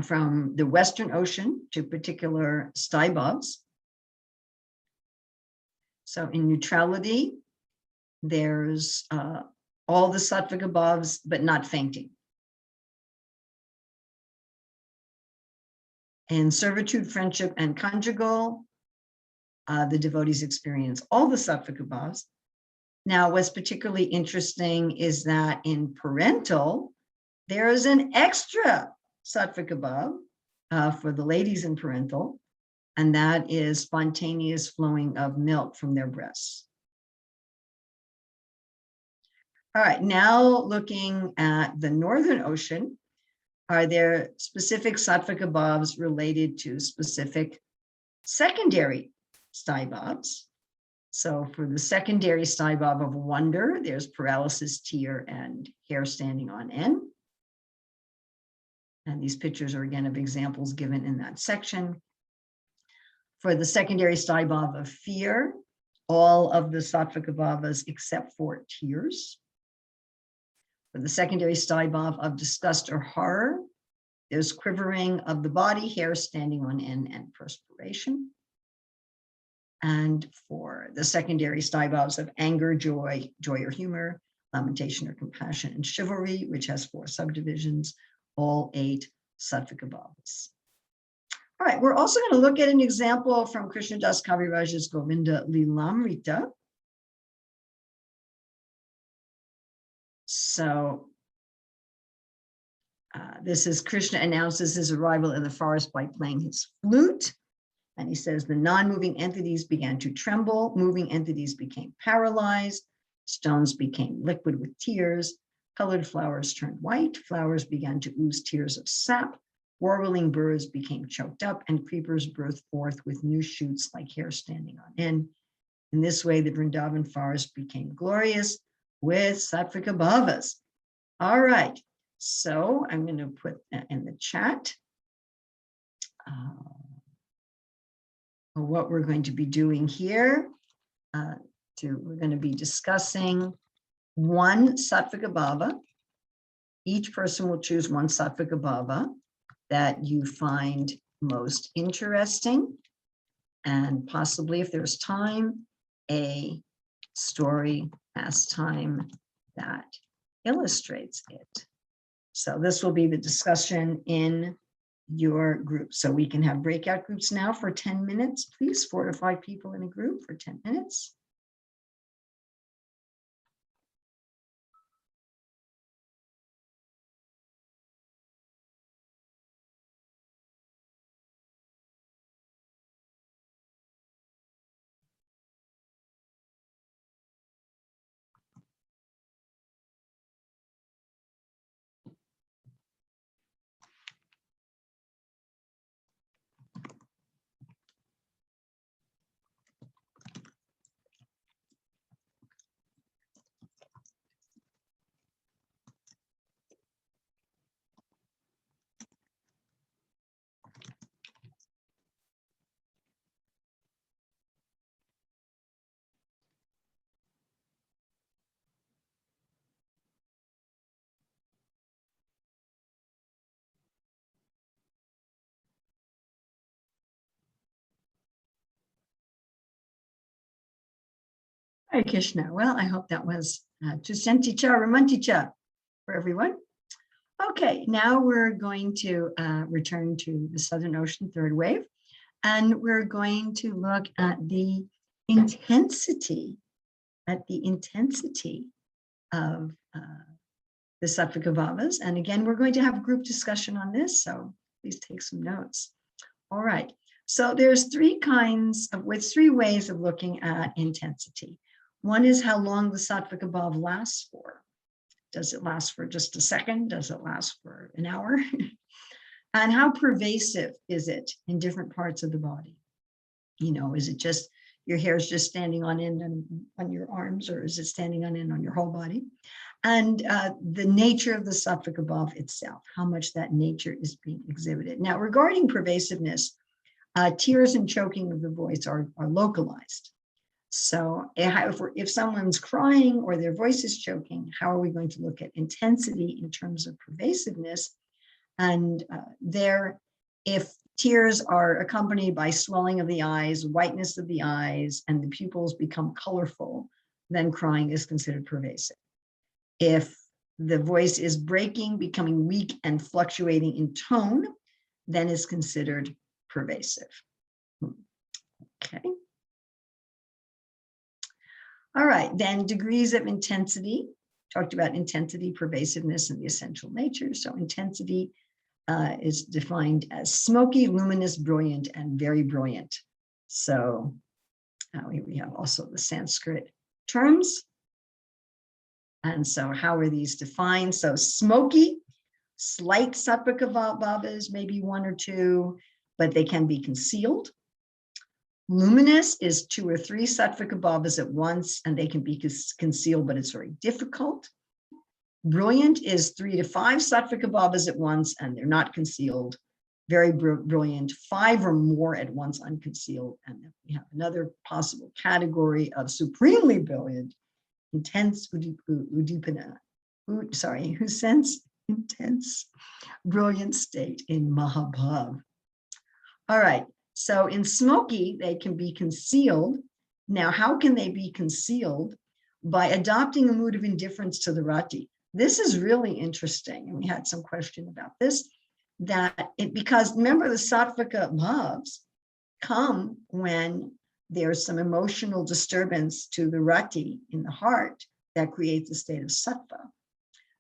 from the Western Ocean to particular Sthai Bhavas. So in neutrality, there's all the Sattvika Bhavas, but not fainting. In servitude, friendship, and conjugal, the devotees experience all the Sattvika Bhavas. Now, what's particularly interesting is that in parental, there is an extra Sattvika Bhava for the ladies in parental, and that is spontaneous flowing of milk from their breasts. All right, now looking at the Northern Ocean, are there specific Sattvika Bhavas related to specific secondary Sthai Bhavas? So for the secondary Sthai Bhava of wonder, there's paralysis, tear, and hair standing on end. And these pictures are again of examples given in that section. For the secondary Sthai Bhava of fear, all of the Sattvika Bhavas except for tears. For the secondary Sthai Bhava of disgust or horror, there's quivering of the body, hair standing on end, and perspiration. And for the secondary Sthai Bhavas of anger, joy or humor, lamentation or compassion, and chivalry, which has 4 subdivisions, all 8 Sattvika Bhavas. All right, we're also going to look at an example from Krishnadas Kaviraj's Govinda Lilamrita. So this is Krishna announces his arrival in the forest by playing his flute. And he says the non-moving entities began to tremble, moving entities became paralyzed, stones became liquid with tears, colored flowers turned white, flowers began to ooze tears of sap, warbling birds became choked up, and creepers burst forth with new shoots like hair standing on end. In this way, the Vrindavan forest became glorious with Sattvika Bhavas. All right, so I'm going to put that in the chat. What we're going to be doing here, we're going to be discussing one Sattvika Bhava. Each person will choose one Sattvika Bhava that you find most interesting, and possibly, if there's time, a story, pastime that illustrates it. So this will be the discussion in your group. So we can have breakout groups now for 10 minutes, please, 4 to 5 people in a group for 10 minutes. Hare Krishna. Well, I hope that was Tusenticha Ramanticha for everyone. Okay, now we're going to return to the Southern Ocean third wave, and we're going to look at the intensity, of the Sattvika Bhavas. And again, we're going to have a group discussion on this, so please take some notes. All right, so there's three ways of looking at intensity. One is how long the Sattvika Bhava lasts for. Does it last for just a second? Does it last for an hour? And how pervasive is it in different parts of the body? You know, is it just your hair is just standing on end on your arms, or is it standing on end on your whole body? And the nature of the Sattvika Bhava itself, how much that nature is being exhibited. Now, regarding pervasiveness, tears and choking of the voice are localized. So if someone's crying or their voice is choking, how are we going to look at intensity in terms of pervasiveness? And if tears are accompanied by swelling of the eyes, whiteness of the eyes, and the pupils become colorful, then crying is considered pervasive. If the voice is breaking, becoming weak, and fluctuating in tone, then is considered pervasive. Okay. All right, then degrees of intensity. Talked about intensity, pervasiveness, and the essential nature. So intensity is defined as smoky, luminous, brilliant, and very brilliant. So here we have also the Sanskrit terms. And so how are these defined? So smoky, slight Sattvika Bhavas, maybe 1 or 2, but they can be concealed. Luminous is 2 or 3 Sattvika Bhavas at once, and they can be concealed, but it's very difficult. Brilliant is 3 to 5 Sattvika Bhavas at once, and they're not concealed. Very brilliant, 5 or more at once unconcealed. And then we have another possible category of supremely brilliant, intense udipana, who sense intense, brilliant state in Mahabhav. All right. So in smoky, they can be concealed. Now, how can they be concealed? By adopting a mood of indifference to the rati. This is really interesting. And we had some question about this, because remember the Sattvika Bhavas come when there's some emotional disturbance to the rati in the heart that creates a state of sattva.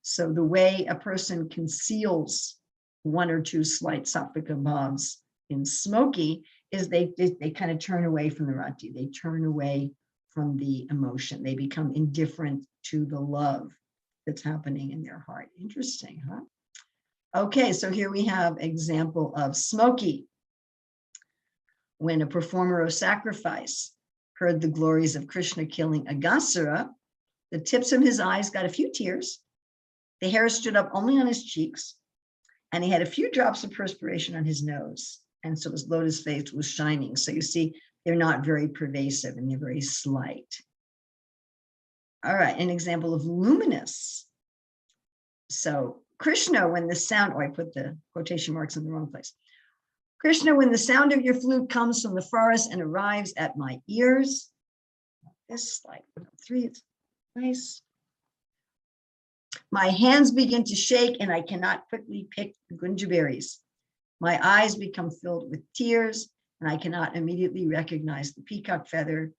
So the way a person conceals 1 or 2 slight Sattvika Bhavas in smoky is they kind of turn away from the rati. They turn away from the emotion. They become indifferent to the love that's happening in their heart. Interesting, huh? Okay, so here we have example of smoky. When a performer of sacrifice heard the glories of Krishna killing Aghasura, the tips of his eyes got a few tears. The hair stood up only on his cheeks, and he had a few drops of perspiration on his nose. And so his lotus face was shining. So you see, they're not very pervasive and they're very slight. All right, an example of luminous. So Krishna, when the sound, I put the quotation marks in the wrong place. Krishna, when the sound of your flute comes from the forest and arrives at my ears. This slide 3, it's nice. My hands begin to shake and I cannot quickly pick the gunja berries. My eyes become filled with tears and I cannot immediately recognize the peacock feather.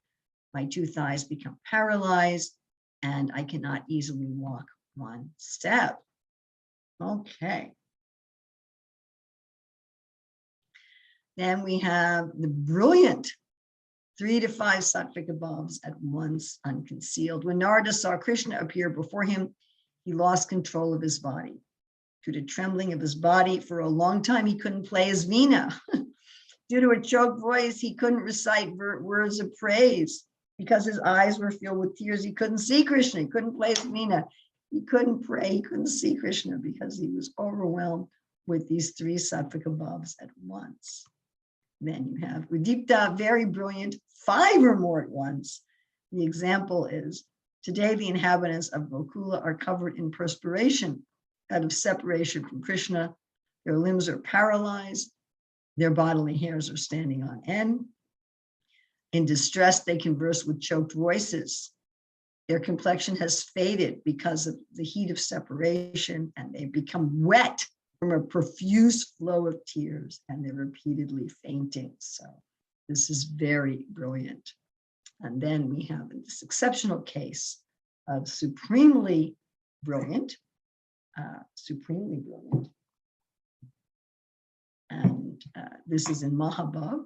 My two thighs become paralyzed and I cannot easily walk one step. Okay. Then we have the brilliant 3 to 5 Sattvika bhavas at once unconcealed. When Narada saw Krishna appear before him, he lost control of his body. Due to trembling of his body, for a long time he couldn't play his veena. Due to a choked voice, he couldn't recite words of praise. Because his eyes were filled with tears, he couldn't see Krishna, he couldn't play his veena. He couldn't pray, he couldn't see Krishna because he was overwhelmed with these 3 Sattvika bhavas at once. Then you have Udipta, very brilliant, 5 or more at once. The example is, today the inhabitants of Gokula are covered in perspiration out of separation from Krishna. Their limbs are paralyzed. Their bodily hairs are standing on end. In distress, they converse with choked voices. Their complexion has faded because of the heat of separation, and they become wet from a profuse flow of tears, and they're repeatedly fainting. So this is very brilliant. And then we have this exceptional case of supremely brilliant. And this is in Mahabhav.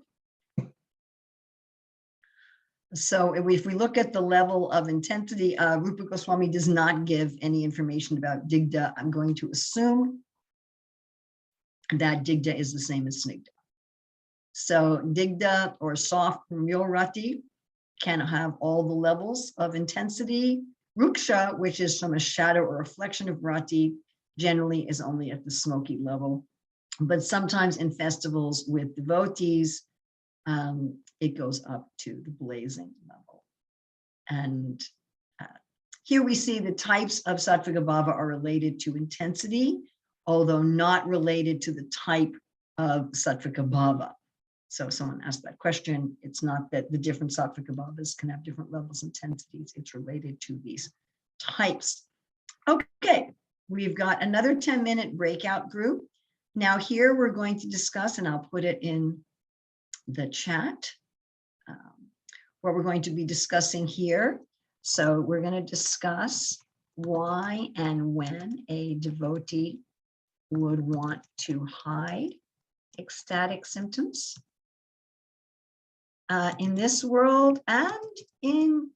So if we look at the level of intensity, Rupa Goswami does not give any information about Digdha. I'm going to assume that Digdha is the same as Snigdha. So Digdha or soft real rati can have all the levels of intensity. Ruksha, which is from a shadow or reflection of rati, generally is only at the smoky level. But sometimes in festivals with devotees, it goes up to the blazing level. And here we see the types of Sattvika Bhava are related to intensity, although not related to the type of Sattvika Bhava. So someone asked that question. It's not that the different Sattvika Bhavas can have different levels of intensities. It's related to these types. Okay, we've got another 10-minute breakout group. Now here we're going to discuss, and I'll put it in the chat, what we're going to be discussing here. So we're going to discuss why and when a devotee would want to hide ecstatic symptoms in this world and in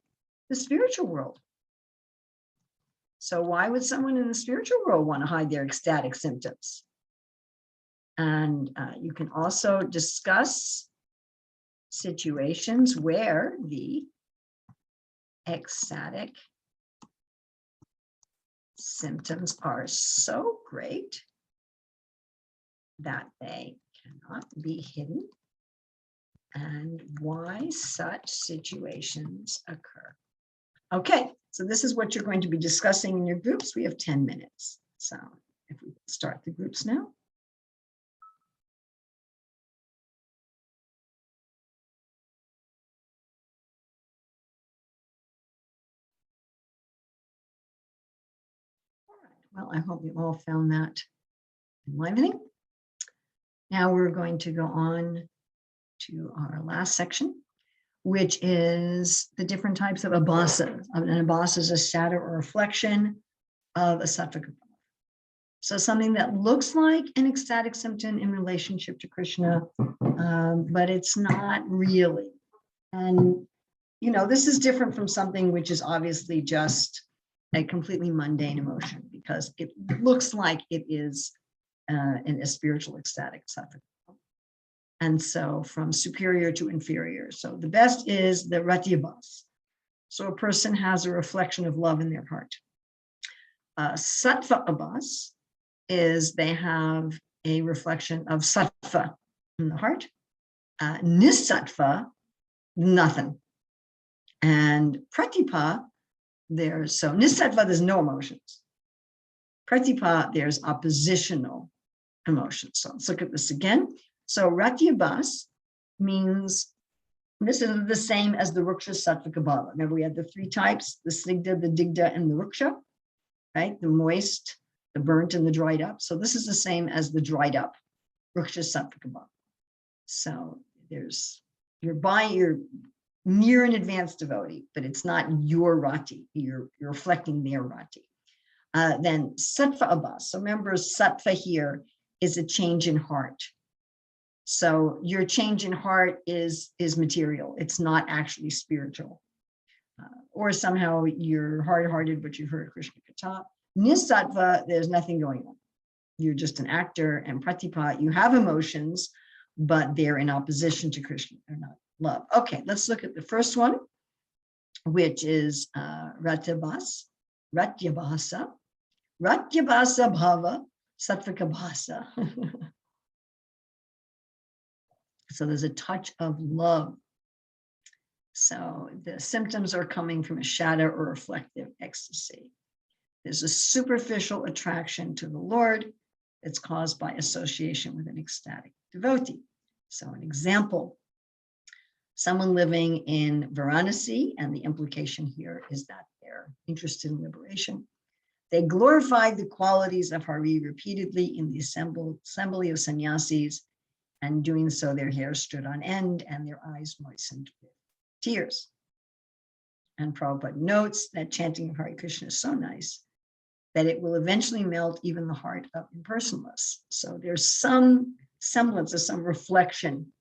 the spiritual world. So why would someone in the spiritual world want to hide their ecstatic symptoms? And you can also discuss situations where the ecstatic symptoms are so great that they cannot be hidden, and why such situations occur. Okay, so this is what you're going to be discussing in your groups. We have 10 minutes. So if we start the groups now. Well, I hope you all found that enlivening. Now we're going to go on to our last section, which is the different types of abhasa. An abhasa is a shadow or reflection of a Sattvika Bhava. So something that looks like an ecstatic symptom in relationship to Krishna, but it's not really. And, you know, this is different from something which is obviously just a completely mundane emotion, because it looks like it is a spiritual ecstatic Sattvika. And so from superior to inferior. So the best is the ratyabhas. So a person has a reflection of love in their heart. Sattva abhas is they have a reflection of sattva in the heart. Nisattva, nothing. And pratipa, so nisattva, there's no emotions. Pratipa, there's oppositional emotions. So let's look at this again. So ratyabhas means, this is the same as the ruksha Sattvika Bhava. Remember, we had the 3 types, the snigdha, the digdha, and the ruksha. right? The moist, the burnt, and the dried up. So this is the same as the dried up, Ruksha Sattvika Bhava. So you're near an advanced devotee, but it's not your rati. You're reflecting their rati. Then sattva abhas. So remember, sattva here is a change in heart. So your change in heart is material. It's not actually spiritual. Or somehow you're hard-hearted, but you've heard Krishna Katha. Nisattva, there's nothing going on. You're just an actor. And pratipa, you have emotions, but they're in opposition to Krishna. They're not love. Okay, let's look at the first one, which is Ratyabhasa Bhava Sattvika Bhasa. So there's a touch of love. So the symptoms are coming from a shadow or reflective ecstasy. There's a superficial attraction to the Lord that's caused by association with an ecstatic devotee. So an example, someone living in Varanasi, and the implication here is that they're interested in liberation. They glorified the qualities of Hari repeatedly in the assembly of sannyasis, and doing so, their hair stood on end and their eyes moistened with tears. And Prabhupada notes that chanting of Hare Krishna is so nice that it will eventually melt even the heart of impersonalists. So there's some semblance of some reflection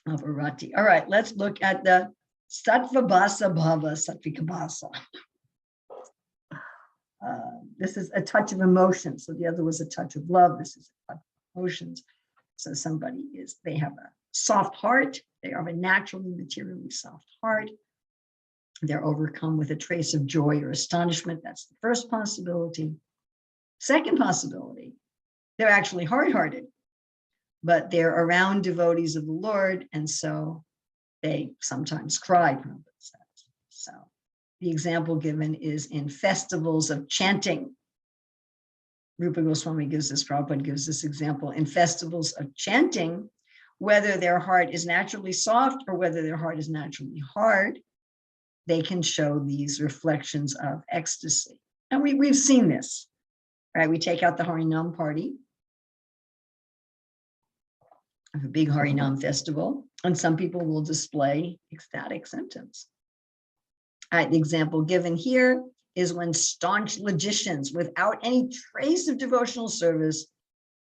of a rati. All right, let's look at the Sattva Bhasa Bhava Sattvika Bhasa. This is a touch of emotion. So the other was a touch of love. This is a touch of emotions. So they have a soft heart. They have a naturally, materially soft heart. They're overcome with a trace of joy or astonishment. That's the first possibility. Second possibility, they're actually hard-hearted, but they're around devotees of the Lord, and so they sometimes cry, Prabhupada says. So the example given is in festivals of chanting. Rupa Goswami gives this, Prabhupada gives this example. In festivals of chanting, whether their heart is naturally soft or whether their heart is naturally hard, they can show these reflections of ecstasy. And we've seen this, right? We take out the Harinam party, a big Harinam festival, and some people will display ecstatic symptoms. The example given here is when staunch logicians, without any trace of devotional service,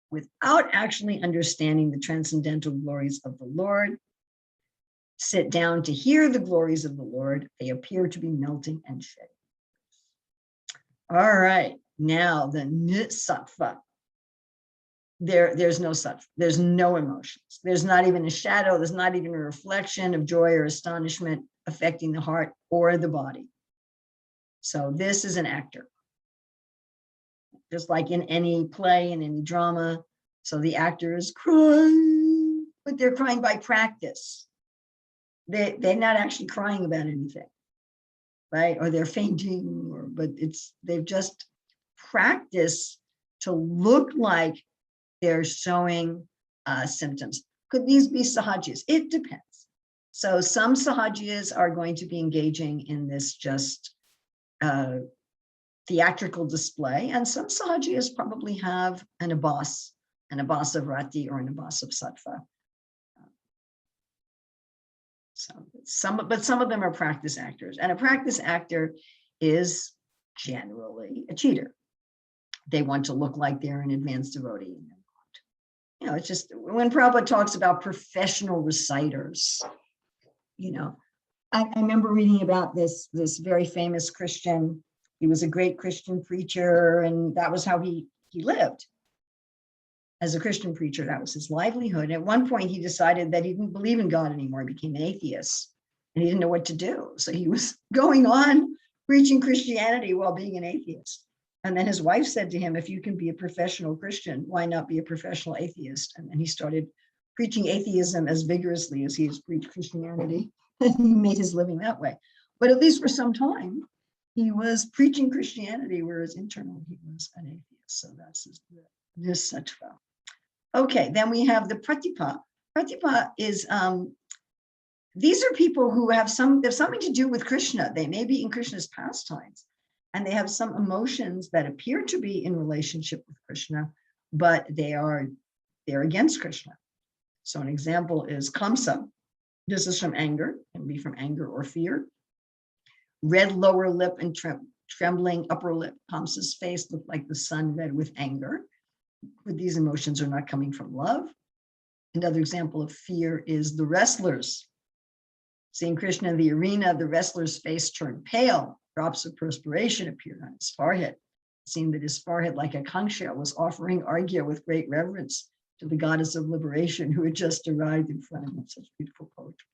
without actually understanding the transcendental glories of the Lord, sit down to hear the glories of the Lord, they appear to be melting and shedding. All right, now the nisattva. There's no sattva, there's no emotions. There's not even a shadow, there's not even a reflection of joy or astonishment affecting the heart or the body. So this is an actor. Just like in any play, in any drama. So the actor is crying, but they're crying by practice. They're not actually crying about anything, right? Or they're fainting, but they've just practiced to look like they're showing symptoms. Could these be sahajiyas? It depends. So some sahajiyas are going to be engaging in this just theatrical display, and some sahajiyas probably have an abhas of rati or an abhas of sattva. But some of them are practice actors, and a practice actor is generally a cheater. They want to look like they're an advanced devotee. You know, it's just when Prabhupada talks about professional reciters, you know, I remember reading about this very famous Christian. He was a great Christian preacher, and that was how he lived. As a Christian preacher, that was his livelihood. At one point, he decided that he didn't believe in God anymore. He became an atheist, and he didn't know what to do. So he was going on preaching Christianity while being an atheist. And then his wife said to him, if you can be a professional Christian, why not be a professional atheist? And then he started preaching atheism as vigorously as he has preached Christianity. And he made his living that way. But at least for some time, he was preaching Christianity, whereas internally he was an atheist. So that's this sattva. Okay, then we have the pratipa. Pratipa is, these are people who have something to do with Krishna. They may be in Krishna's pastimes, and they have some emotions that appear to be in relationship with Krishna, but they're against Krishna. So an example is Kamsa. This is from anger, can be from anger or fear. Red lower lip and trembling upper lip. Kamsa's face looked like the sun red with anger. But these emotions are not coming from love. Another example of fear is the wrestlers. Seeing Krishna in the arena, the wrestler's face turned pale. Drops of perspiration appeared on his forehead. It seemed that his forehead, like a conch shell, was offering arghya with great reverence to the goddess of liberation who had just arrived in front of him. Such beautiful poetry.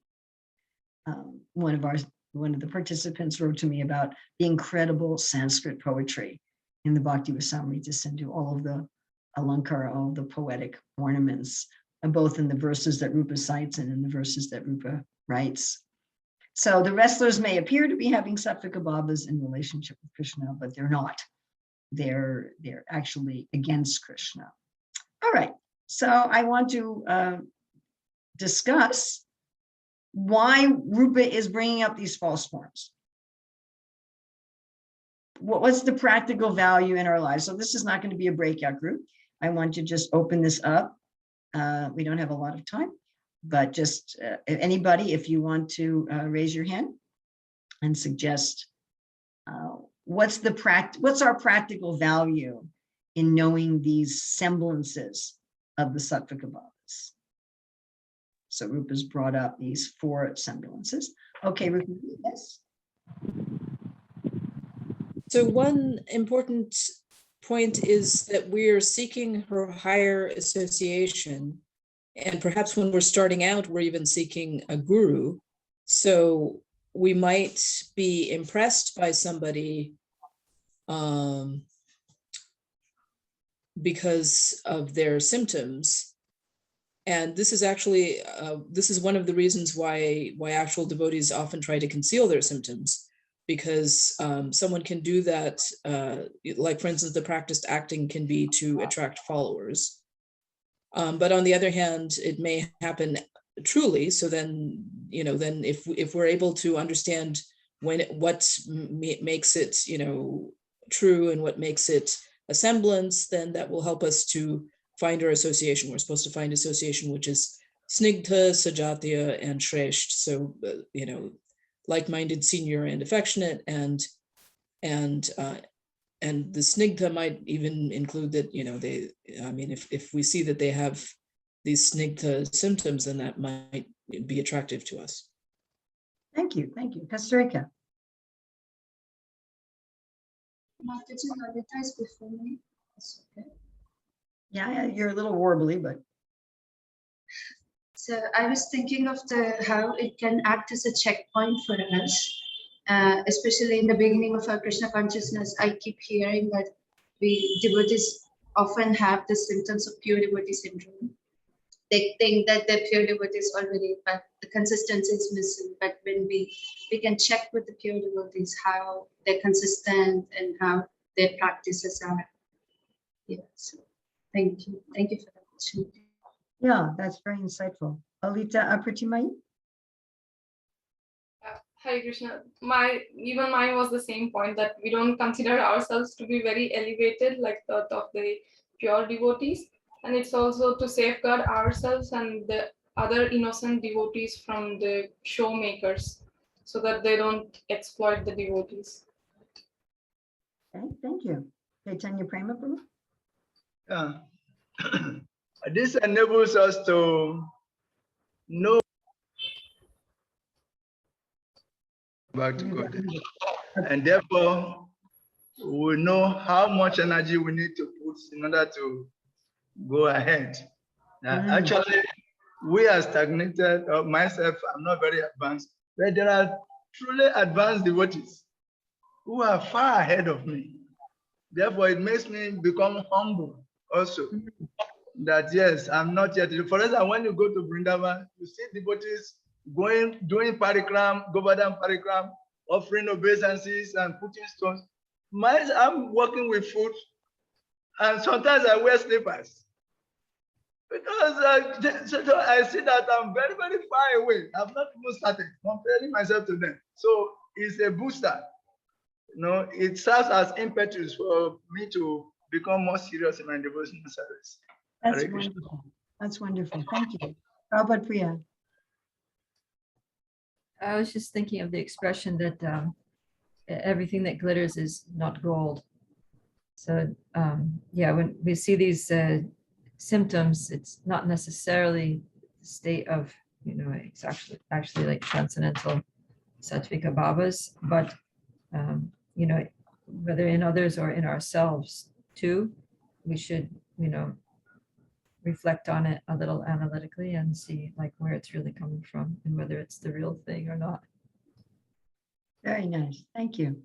One of the participants wrote to me about the incredible Sanskrit poetry in the Bhakti Rasamrita Sindhu, all of the alankara, all of the poetic ornaments, both in the verses that Rupa cites and in the verses that Rupa writes. So the wrestlers may appear to be having Sattvika bhavas in relationship with Krishna, but they're not. They're actually against Krishna. All right, so I want to discuss why Rupa is bringing up these false forms. What's the practical value in our lives? So this is not going to be a breakout group. I want to just open this up. We don't have a lot of time, but just anybody, if you want to raise your hand and suggest what's our practical value in knowing these semblances of the Sattvika bhavas. So Rupa's brought up these 4 semblances. Okay, Rupa, yes. So one important point is that we're seeking her higher association. And perhaps when we're starting out, we're even seeking a guru. So we might be impressed by somebody because of their symptoms. And this is actually, this is one of the reasons why actual devotees often try to conceal their symptoms, because someone can do that, like for instance, the practiced acting can be to attract followers. But on the other hand, it may happen truly. So then, then if we're able to understand what makes it, true and what makes it a semblance, then that will help us to find our association. We're supposed to find association, which is snigdha, sajatiya, and shresht. So, like-minded, senior, and affectionate, and the snigdha might even include that, if we see that they have these snigdha symptoms, then that might be attractive to us. Thank you. Kasturika. Could you advertise before me? That's okay. Yeah, you're a little warbly, but. So I was thinking of how it can act as a checkpoint for us. Especially in the beginning of our Krishna consciousness, I keep hearing that we devotees often have the symptoms of pure devotee syndrome. They think that they're pure devotees already, but the consistency is missing. But when we can check with the pure devotees how they're consistent and how their practices are. Yeah, so thank you for the opportunity. Yeah, that's very insightful. Alita Apratimai. Hare Krishna. Even mine was the same point, that we don't consider ourselves to be very elevated, like that of the pure devotees. And it's also to safeguard ourselves and the other innocent devotees from the show makers, so that they don't exploit the devotees. Okay, thank you. Chaitanya Prema Prabhu. Yeah. This enables us to know about God. And therefore, we know how much energy we need to put in order to go ahead. Actually, we are stagnated, or myself, I'm not very advanced, but there are truly advanced devotees who are far ahead of me. Therefore, it makes me become humble also. That yes, I'm not yet. For instance, when you go to Vrindavan, you see devotees doing parikram, Govardhan parikram, offering obeisances and putting stones. I'm working with food, and sometimes I wear slippers because I see that I'm very, very far away. I've not even started comparing myself to them. So it's a booster. it serves as impetus for me to become more serious in my devotional service. That's Hare Krishna. wonderful. That's wonderful. Thank you. How about Priya? I was just thinking of the expression that everything that glitters is not gold. So yeah, when we see these symptoms, it's not necessarily the state of, it's actually like transcendental Sattvika Bhavas, but whether in others or in ourselves too, we should, reflect on it a little analytically and see like where it's really coming from and whether it's the real thing or not. Very nice. Thank you.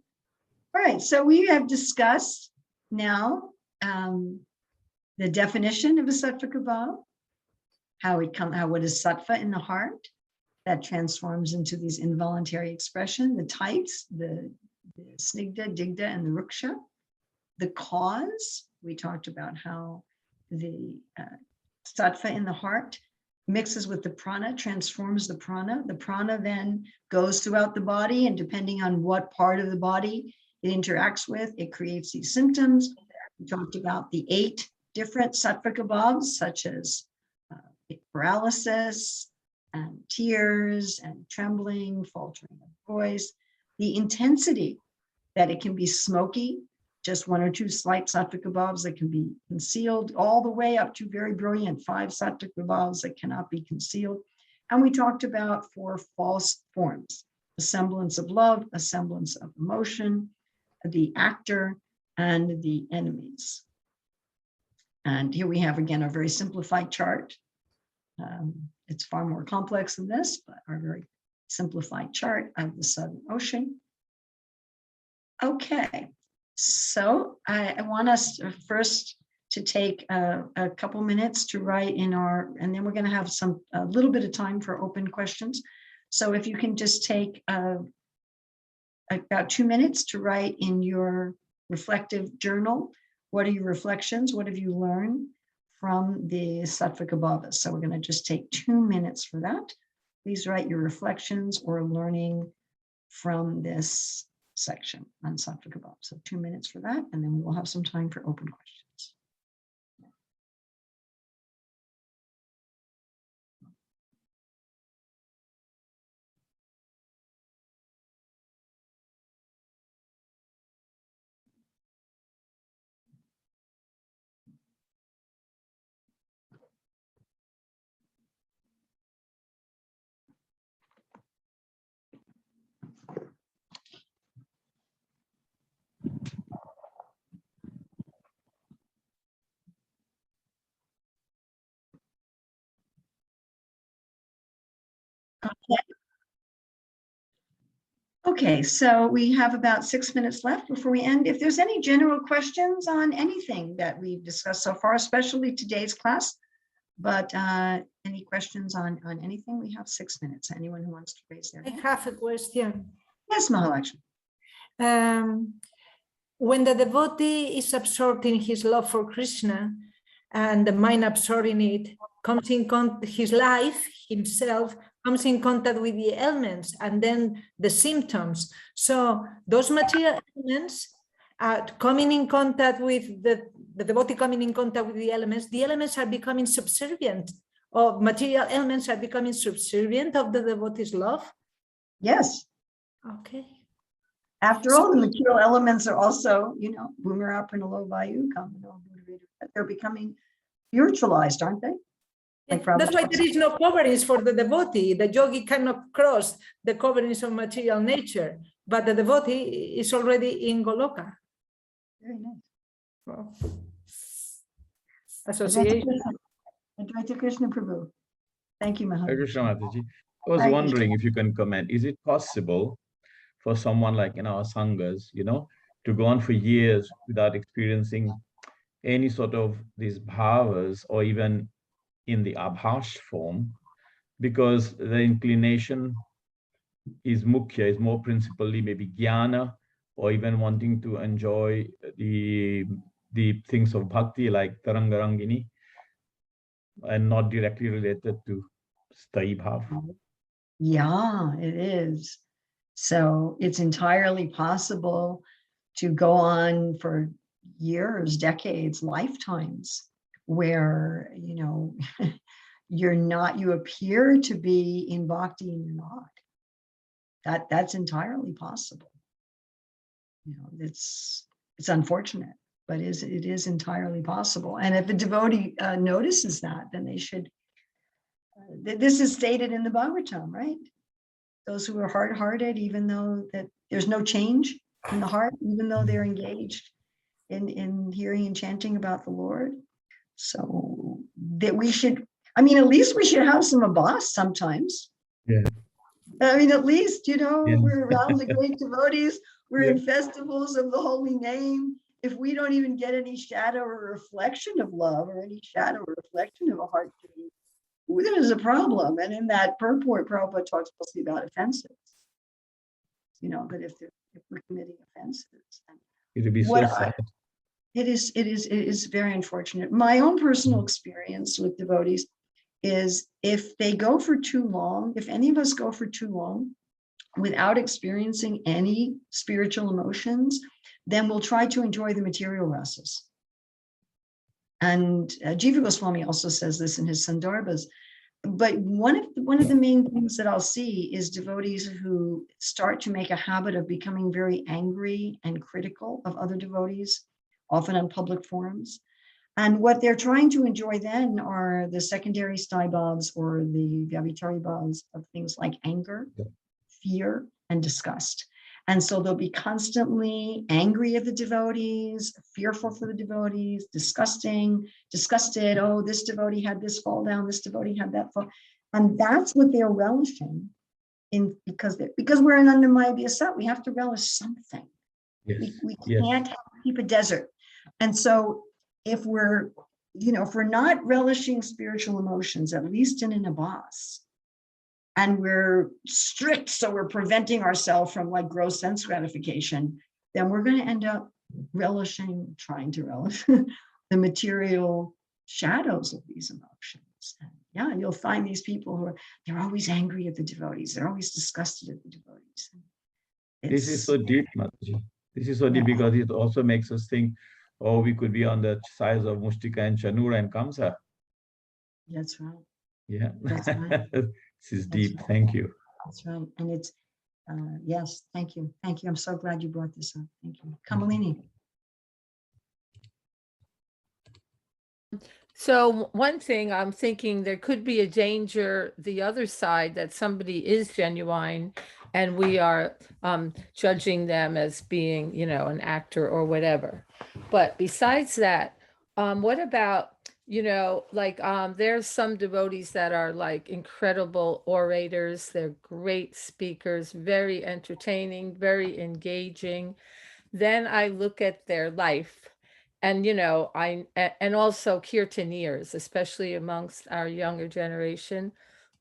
All right. So we have discussed now the definition of a Sattvika Bhava, what is sattva in the heart that transforms into these involuntary expression, the types, the snigdha, digdha, and the ruksha. The cause, we talked about how the sattva in the heart mixes with the prana, transforms the prana. The prana then goes throughout the body, and depending on what part of the body it interacts with, it creates these symptoms. We talked about the 8 different Sattvika Bhavas, such as paralysis, and tears, and trembling, faltering of voice. The intensity, that it can be smoky, just 1 or 2 slight Sattvika Bhavas that can be concealed, all the way up to very brilliant 5 Sattvika Bhavas that cannot be concealed. And we talked about 4 false forms: a semblance of love, a semblance of emotion, the actor, and the enemies. And here we have again a very simplified chart. It's far more complex than this, but our very simplified chart of the Southern Ocean. Okay, so I want us first to take a couple minutes to write in our, and then we're going to have a little bit of time for open questions. So if you can just take about 2 minutes to write in your reflective journal, what are your reflections? What have you learned from the Sattvika Bhavas? So we're going to just take 2 minutes for that. Please write your reflections or learning from this section on Sattvika Bhavas. So 2 minutes for that, and then we will have some time for open questions. Okay, so we have about 6 minutes left before we end. If there's any general questions on anything that we've discussed so far, especially today's class, but any questions on anything, we have 6 minutes. Anyone who wants to raise their I hand? have a question. Yes, Mahalakshmi. When the devotee is absorbed in his love for Krishna and the mind absorbing it, comes in contact, his life, himself, comes in contact with the elements and then the symptoms. So those material elements are coming in contact with the devotee coming in contact with the elements are becoming subservient, or material elements are becoming subservient of the devotee's love. Yes. Okay. After all, the material elements are also, boomerang, pranalo, vayu, they're becoming spiritualized, aren't they? Like That's why there is no coverings for the devotee. The yogi cannot cross the coverings of material nature, but the devotee is already in Goloka. Very nice. Well, association. Advaita Krishna Prabhu. Thank you, Hare Mahalakshmi. Krishna Mataji. I was Hare wondering if you can comment, is it possible for someone like in our sanghas, to go on for years without experiencing any sort of these bhavas or even in the abhash form, because the inclination is mukhya, is more principally maybe jnana, or even wanting to enjoy the things of bhakti like Tarangarangini, and not directly related to Sthayi Bhav. Yeah, it is. So it's entirely possible to go on for years, decades, lifetimes, where, you know, you appear to be in bhakti and you're not. That's entirely possible. You know, it's unfortunate, but it is entirely possible. And if a devotee notices that, then they should, this is stated in the Bhagavatam, right? Those who are hard-hearted, even though that there's no change in the heart, even though they're engaged in hearing and chanting about the Lord. So that we should, I mean, at least we should have some abbas sometimes. Yeah. I mean, at least, you know, Yeah. we're around the great devotees, we're Yeah. in festivals of the holy name. If we don't even get any shadow or reflection of love or any shadow or reflection of a heart change, there's a problem. And in that purport, Prabhupada talks mostly about offenses. You know, that if we're committing offenses, then It would be so sad. it is very unfortunate. My own personal experience with devotees is if they go for too long, if any of us go for too long without experiencing any spiritual emotions, then we'll try to enjoy the material rasas. And Jiva Goswami also says this in his Sandarbhas. But one of the main things that I'll see is devotees who start to make a habit of becoming very angry and critical of other devotees, often on public forums. And what they're trying to enjoy then are the secondary staibhavs or the vyabhitari bhavs of things like anger, fear, and disgust. And so they'll be constantly angry at the devotees, fearful for the devotees, disgusted. Oh, this devotee had this fall down, this devotee had that fall. And that's what they're relishing in, because we're in Annamaya Vyasa, we have to relish something. Yes. We Yes. can't keep a desert. And so if we're not relishing spiritual emotions, at least in an abbas, and we're strict, so we're preventing ourselves from like gross sense gratification, then we're going to end up trying to relish the material shadows of these emotions. And yeah, you'll find these people they're always angry at the devotees. They're always disgusted at the devotees. This is so deep, Mataji. This is so deep Yeah. because it also makes us think, oh, we could be on the size of Mushtika and Chanura and Kamsa. That's right. Yeah. That's right. This is That's deep. right. Thank you. That's right. And it's, yes, thank you. Thank you. I'm so glad you brought this up. Thank you. Kamalini. So one thing I'm thinking, there could be a danger, the other side, that somebody is genuine and we are judging them as being, you know, an actor or whatever. But besides that, what about, you know, like there's some devotees that are like incredible orators. They're great speakers, very entertaining, very engaging. Then I look at their life. And, you know, and also kirtaniers, especially amongst our younger generation,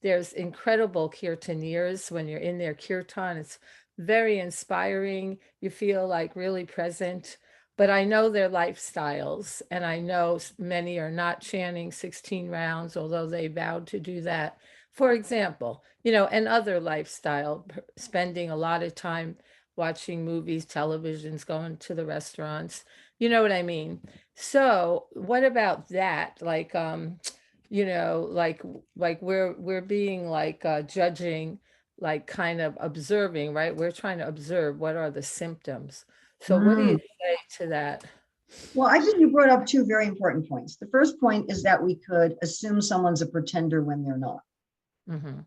there's incredible kirtaniers. When you're in their kirtan, it's very inspiring. You feel like really present. But I know their lifestyles, and I know many are not chanting 16 rounds, although they vowed to do that. For example, you know, and other lifestyle, spending a lot of time watching movies, televisions, going to the restaurants. You know what I mean? So what about that? Like, you know, like we're being like judging, like kind of observing, right? We're trying to observe what are the symptoms. So what do you say to that? Well, I think you brought up two very important points. The first point is that we could assume someone's a pretender when they're not. Mm-hmm.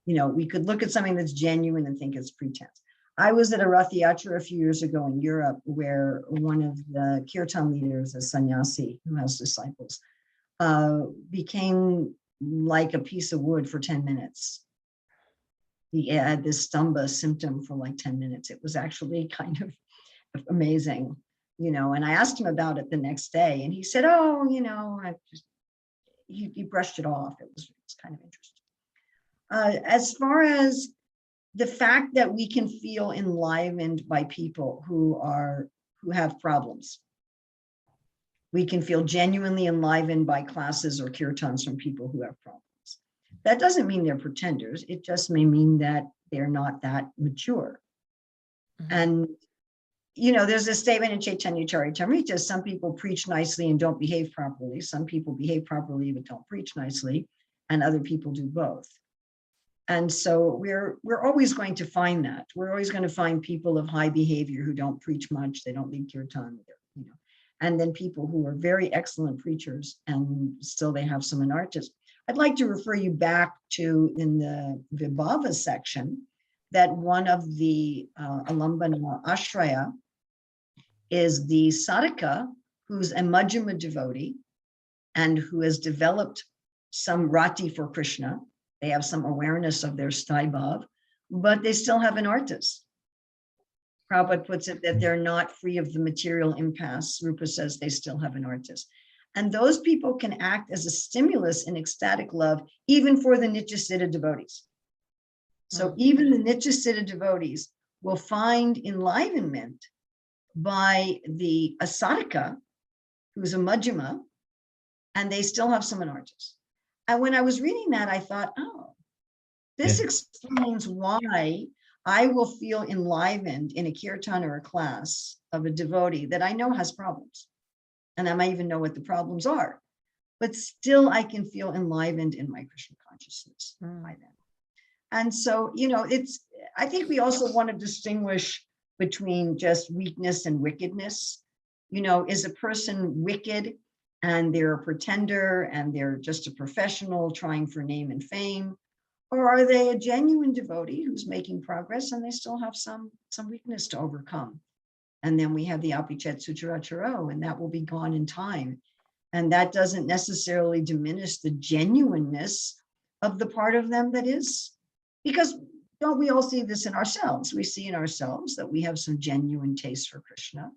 You know, we could look at something that's genuine and think it's pretense. I was at a Rath Yatra a few years ago in Europe where one of the kirtan leaders, a sannyasi who has disciples, became like a piece of wood for 10 minutes. He had this stamba symptom for like 10 minutes. It was actually kind of amazing, you know, and I asked him about it the next day and he said, oh, you know, he brushed it off. It was kind of interesting. As far as the fact that we can feel enlivened by people who have problems. We can feel genuinely enlivened by classes or kirtans from people who have problems. That doesn't mean they're pretenders. It just may mean that they're not that mature. Mm-hmm. And there's a statement in Chaitanya Charitamrita, some people preach nicely and don't behave properly. Some people behave properly but don't preach nicely, and other people do both. And so we're always going to find that. We're always going to find people of high behavior who don't preach much, they don't lead kirtan, and then people who are very excellent preachers and still they have some anarthas. I'd like to refer you back to, in the Bhava section, that one of the Alambana Ashraya is the Sattvika, who's a Majjhima devotee and who has developed some rati for Krishna. They have some awareness of their Staibhav, but they still have anarthas. Prabhupada puts it that they're not free of the material impasse. Rupa says they still have anarthas. And those people can act as a stimulus in ecstatic love, even for the Nityasiddha devotees. So even the Nityasiddha devotees will find enlivenment by the Asattika, who's a Majjhima, and they still have some anarthas. And when I was reading that, I thought, oh, this explains why I will feel enlivened in a kirtan or a class of a devotee that I know has problems. And I might even know what the problems are, but still I can feel enlivened in my Krishna consciousness by them. And so, I think we also want to distinguish between just weakness and wickedness. Is a person wicked and they're a pretender and they're just a professional trying for name and fame? Or are they a genuine devotee who's making progress and they still have some weakness to overcome? And then we have the apichet sutaracharo, and that will be gone in time. And that doesn't necessarily diminish the genuineness of the part of them that is. Because don't we all see this in ourselves? We see in ourselves that we have some genuine taste for Krishna.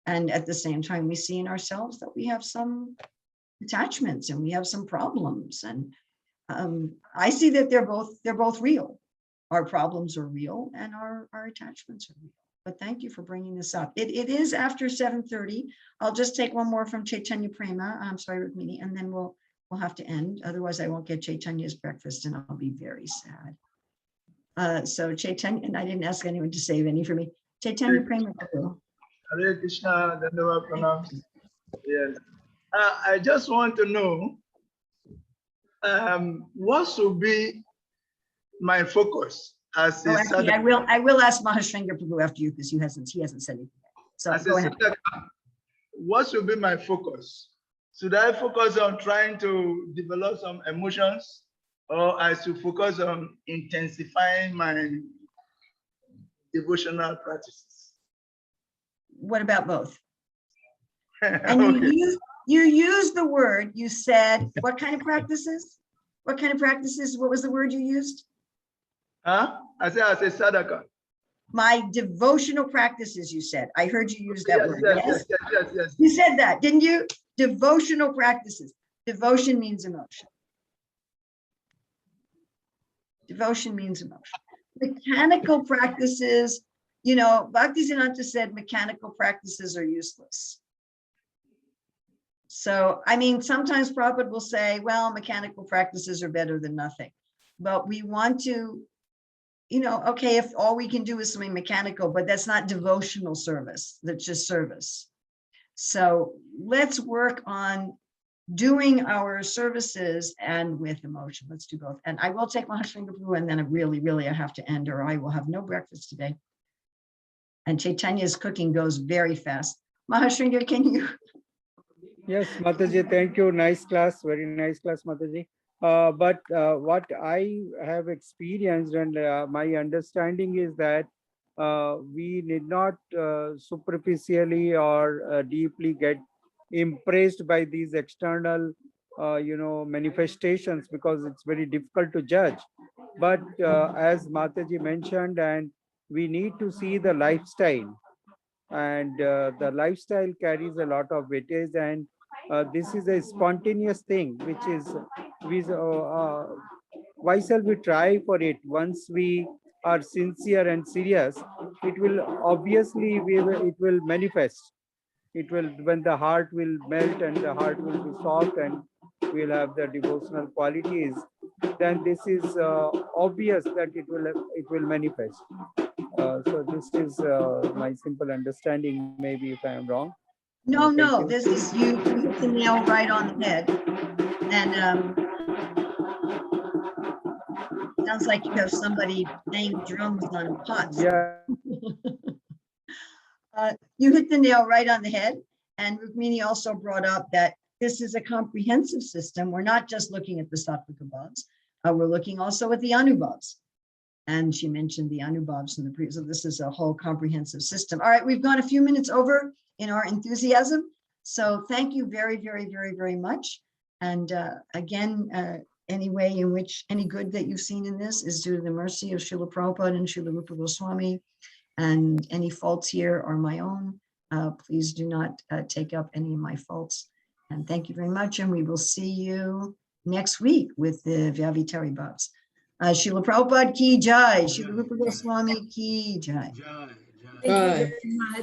And at the same time, we see in ourselves that we have some attachments and we have some problems. And I see that they're both real. Our problems are real and our attachments are real. But thank you for bringing this up. It is after 7:30. I'll just take one more from Chaitanya Prema. I'm sorry, Rukmini, and then we'll have to end. Otherwise, I won't get Chaitanya's breakfast and I'll be very sad. So Chaitanya, and I didn't ask anyone to save any for me. Chaitanya Prema. Hare Krishna, Dandava Pranam. Yes. I just want to know what should be my focus as a Actually, I will ask Mahashringa Prabhu after you because he hasn't said anything. So as go ahead. What should be my focus? Should I focus on trying to develop some emotions, or I should focus on intensifying my devotional practices? What about both? And okay. you used the word, you said, what kind of practices? What kind of practices? What was the word you used? I said sadhaka. My devotional practices, you said. I heard you use that word. Yes. You said that, didn't you? Devotional practices. Devotion means emotion. Devotion means emotion. Mechanical practices, Bhaktisiddhanta said mechanical practices are useless. So, sometimes Prabhupada will say, well, mechanical practices are better than nothing. But we want to, okay, if all we can do is something mechanical, but that's not devotional service, that's just service. So let's work on doing our services and with emotion. Let's do both. And I will take Mahashringa Prabhu, and then I have to end, or I will have no breakfast today. And Chaitanya's cooking goes very fast. Mahashringa, can you? Yes, Mataji, thank you. Nice class, very nice class, Mataji. But what I have experienced and my understanding is that we need not superficially or deeply get impressed by these external, manifestations, because it's very difficult to judge. But as Mataji mentioned, and we need to see the lifestyle, and the lifestyle carries a lot of weightage, and this is a spontaneous thing, which is why shall we try for it? Once we are sincere and serious, it will obviously it will manifest. It will, when the heart will melt and the heart will be soft, and will have the devotional qualities, then this is obvious that it will manifest. So this is my simple understanding. Maybe if I am wrong. No, Thank no, you. this is, you hit the nail right on the head. And sounds like you have somebody playing drums on pots. Yeah. You hit the nail right on the head. And Rukmini also brought up that this is a comprehensive system. We're not just looking at the Sattvika bhavs. We're looking also at the Anubhavs. And she mentioned the Anubhavs in the previous. So this is a whole comprehensive system. All right, we've gone a few minutes over in our enthusiasm. So thank you very, very, very, very much. And again, any way in which any good that you've seen in this is due to the mercy of Srila Prabhupada and Srila Rupa Goswami. And any faults here are my own. Please do not take up any of my faults. And thank you very much. And we will see you next week with the Vyavitari Bhavs. Srila Prabhupada ki jai, Srila Rupa Goswami ki jai. Bye. Thank you very much.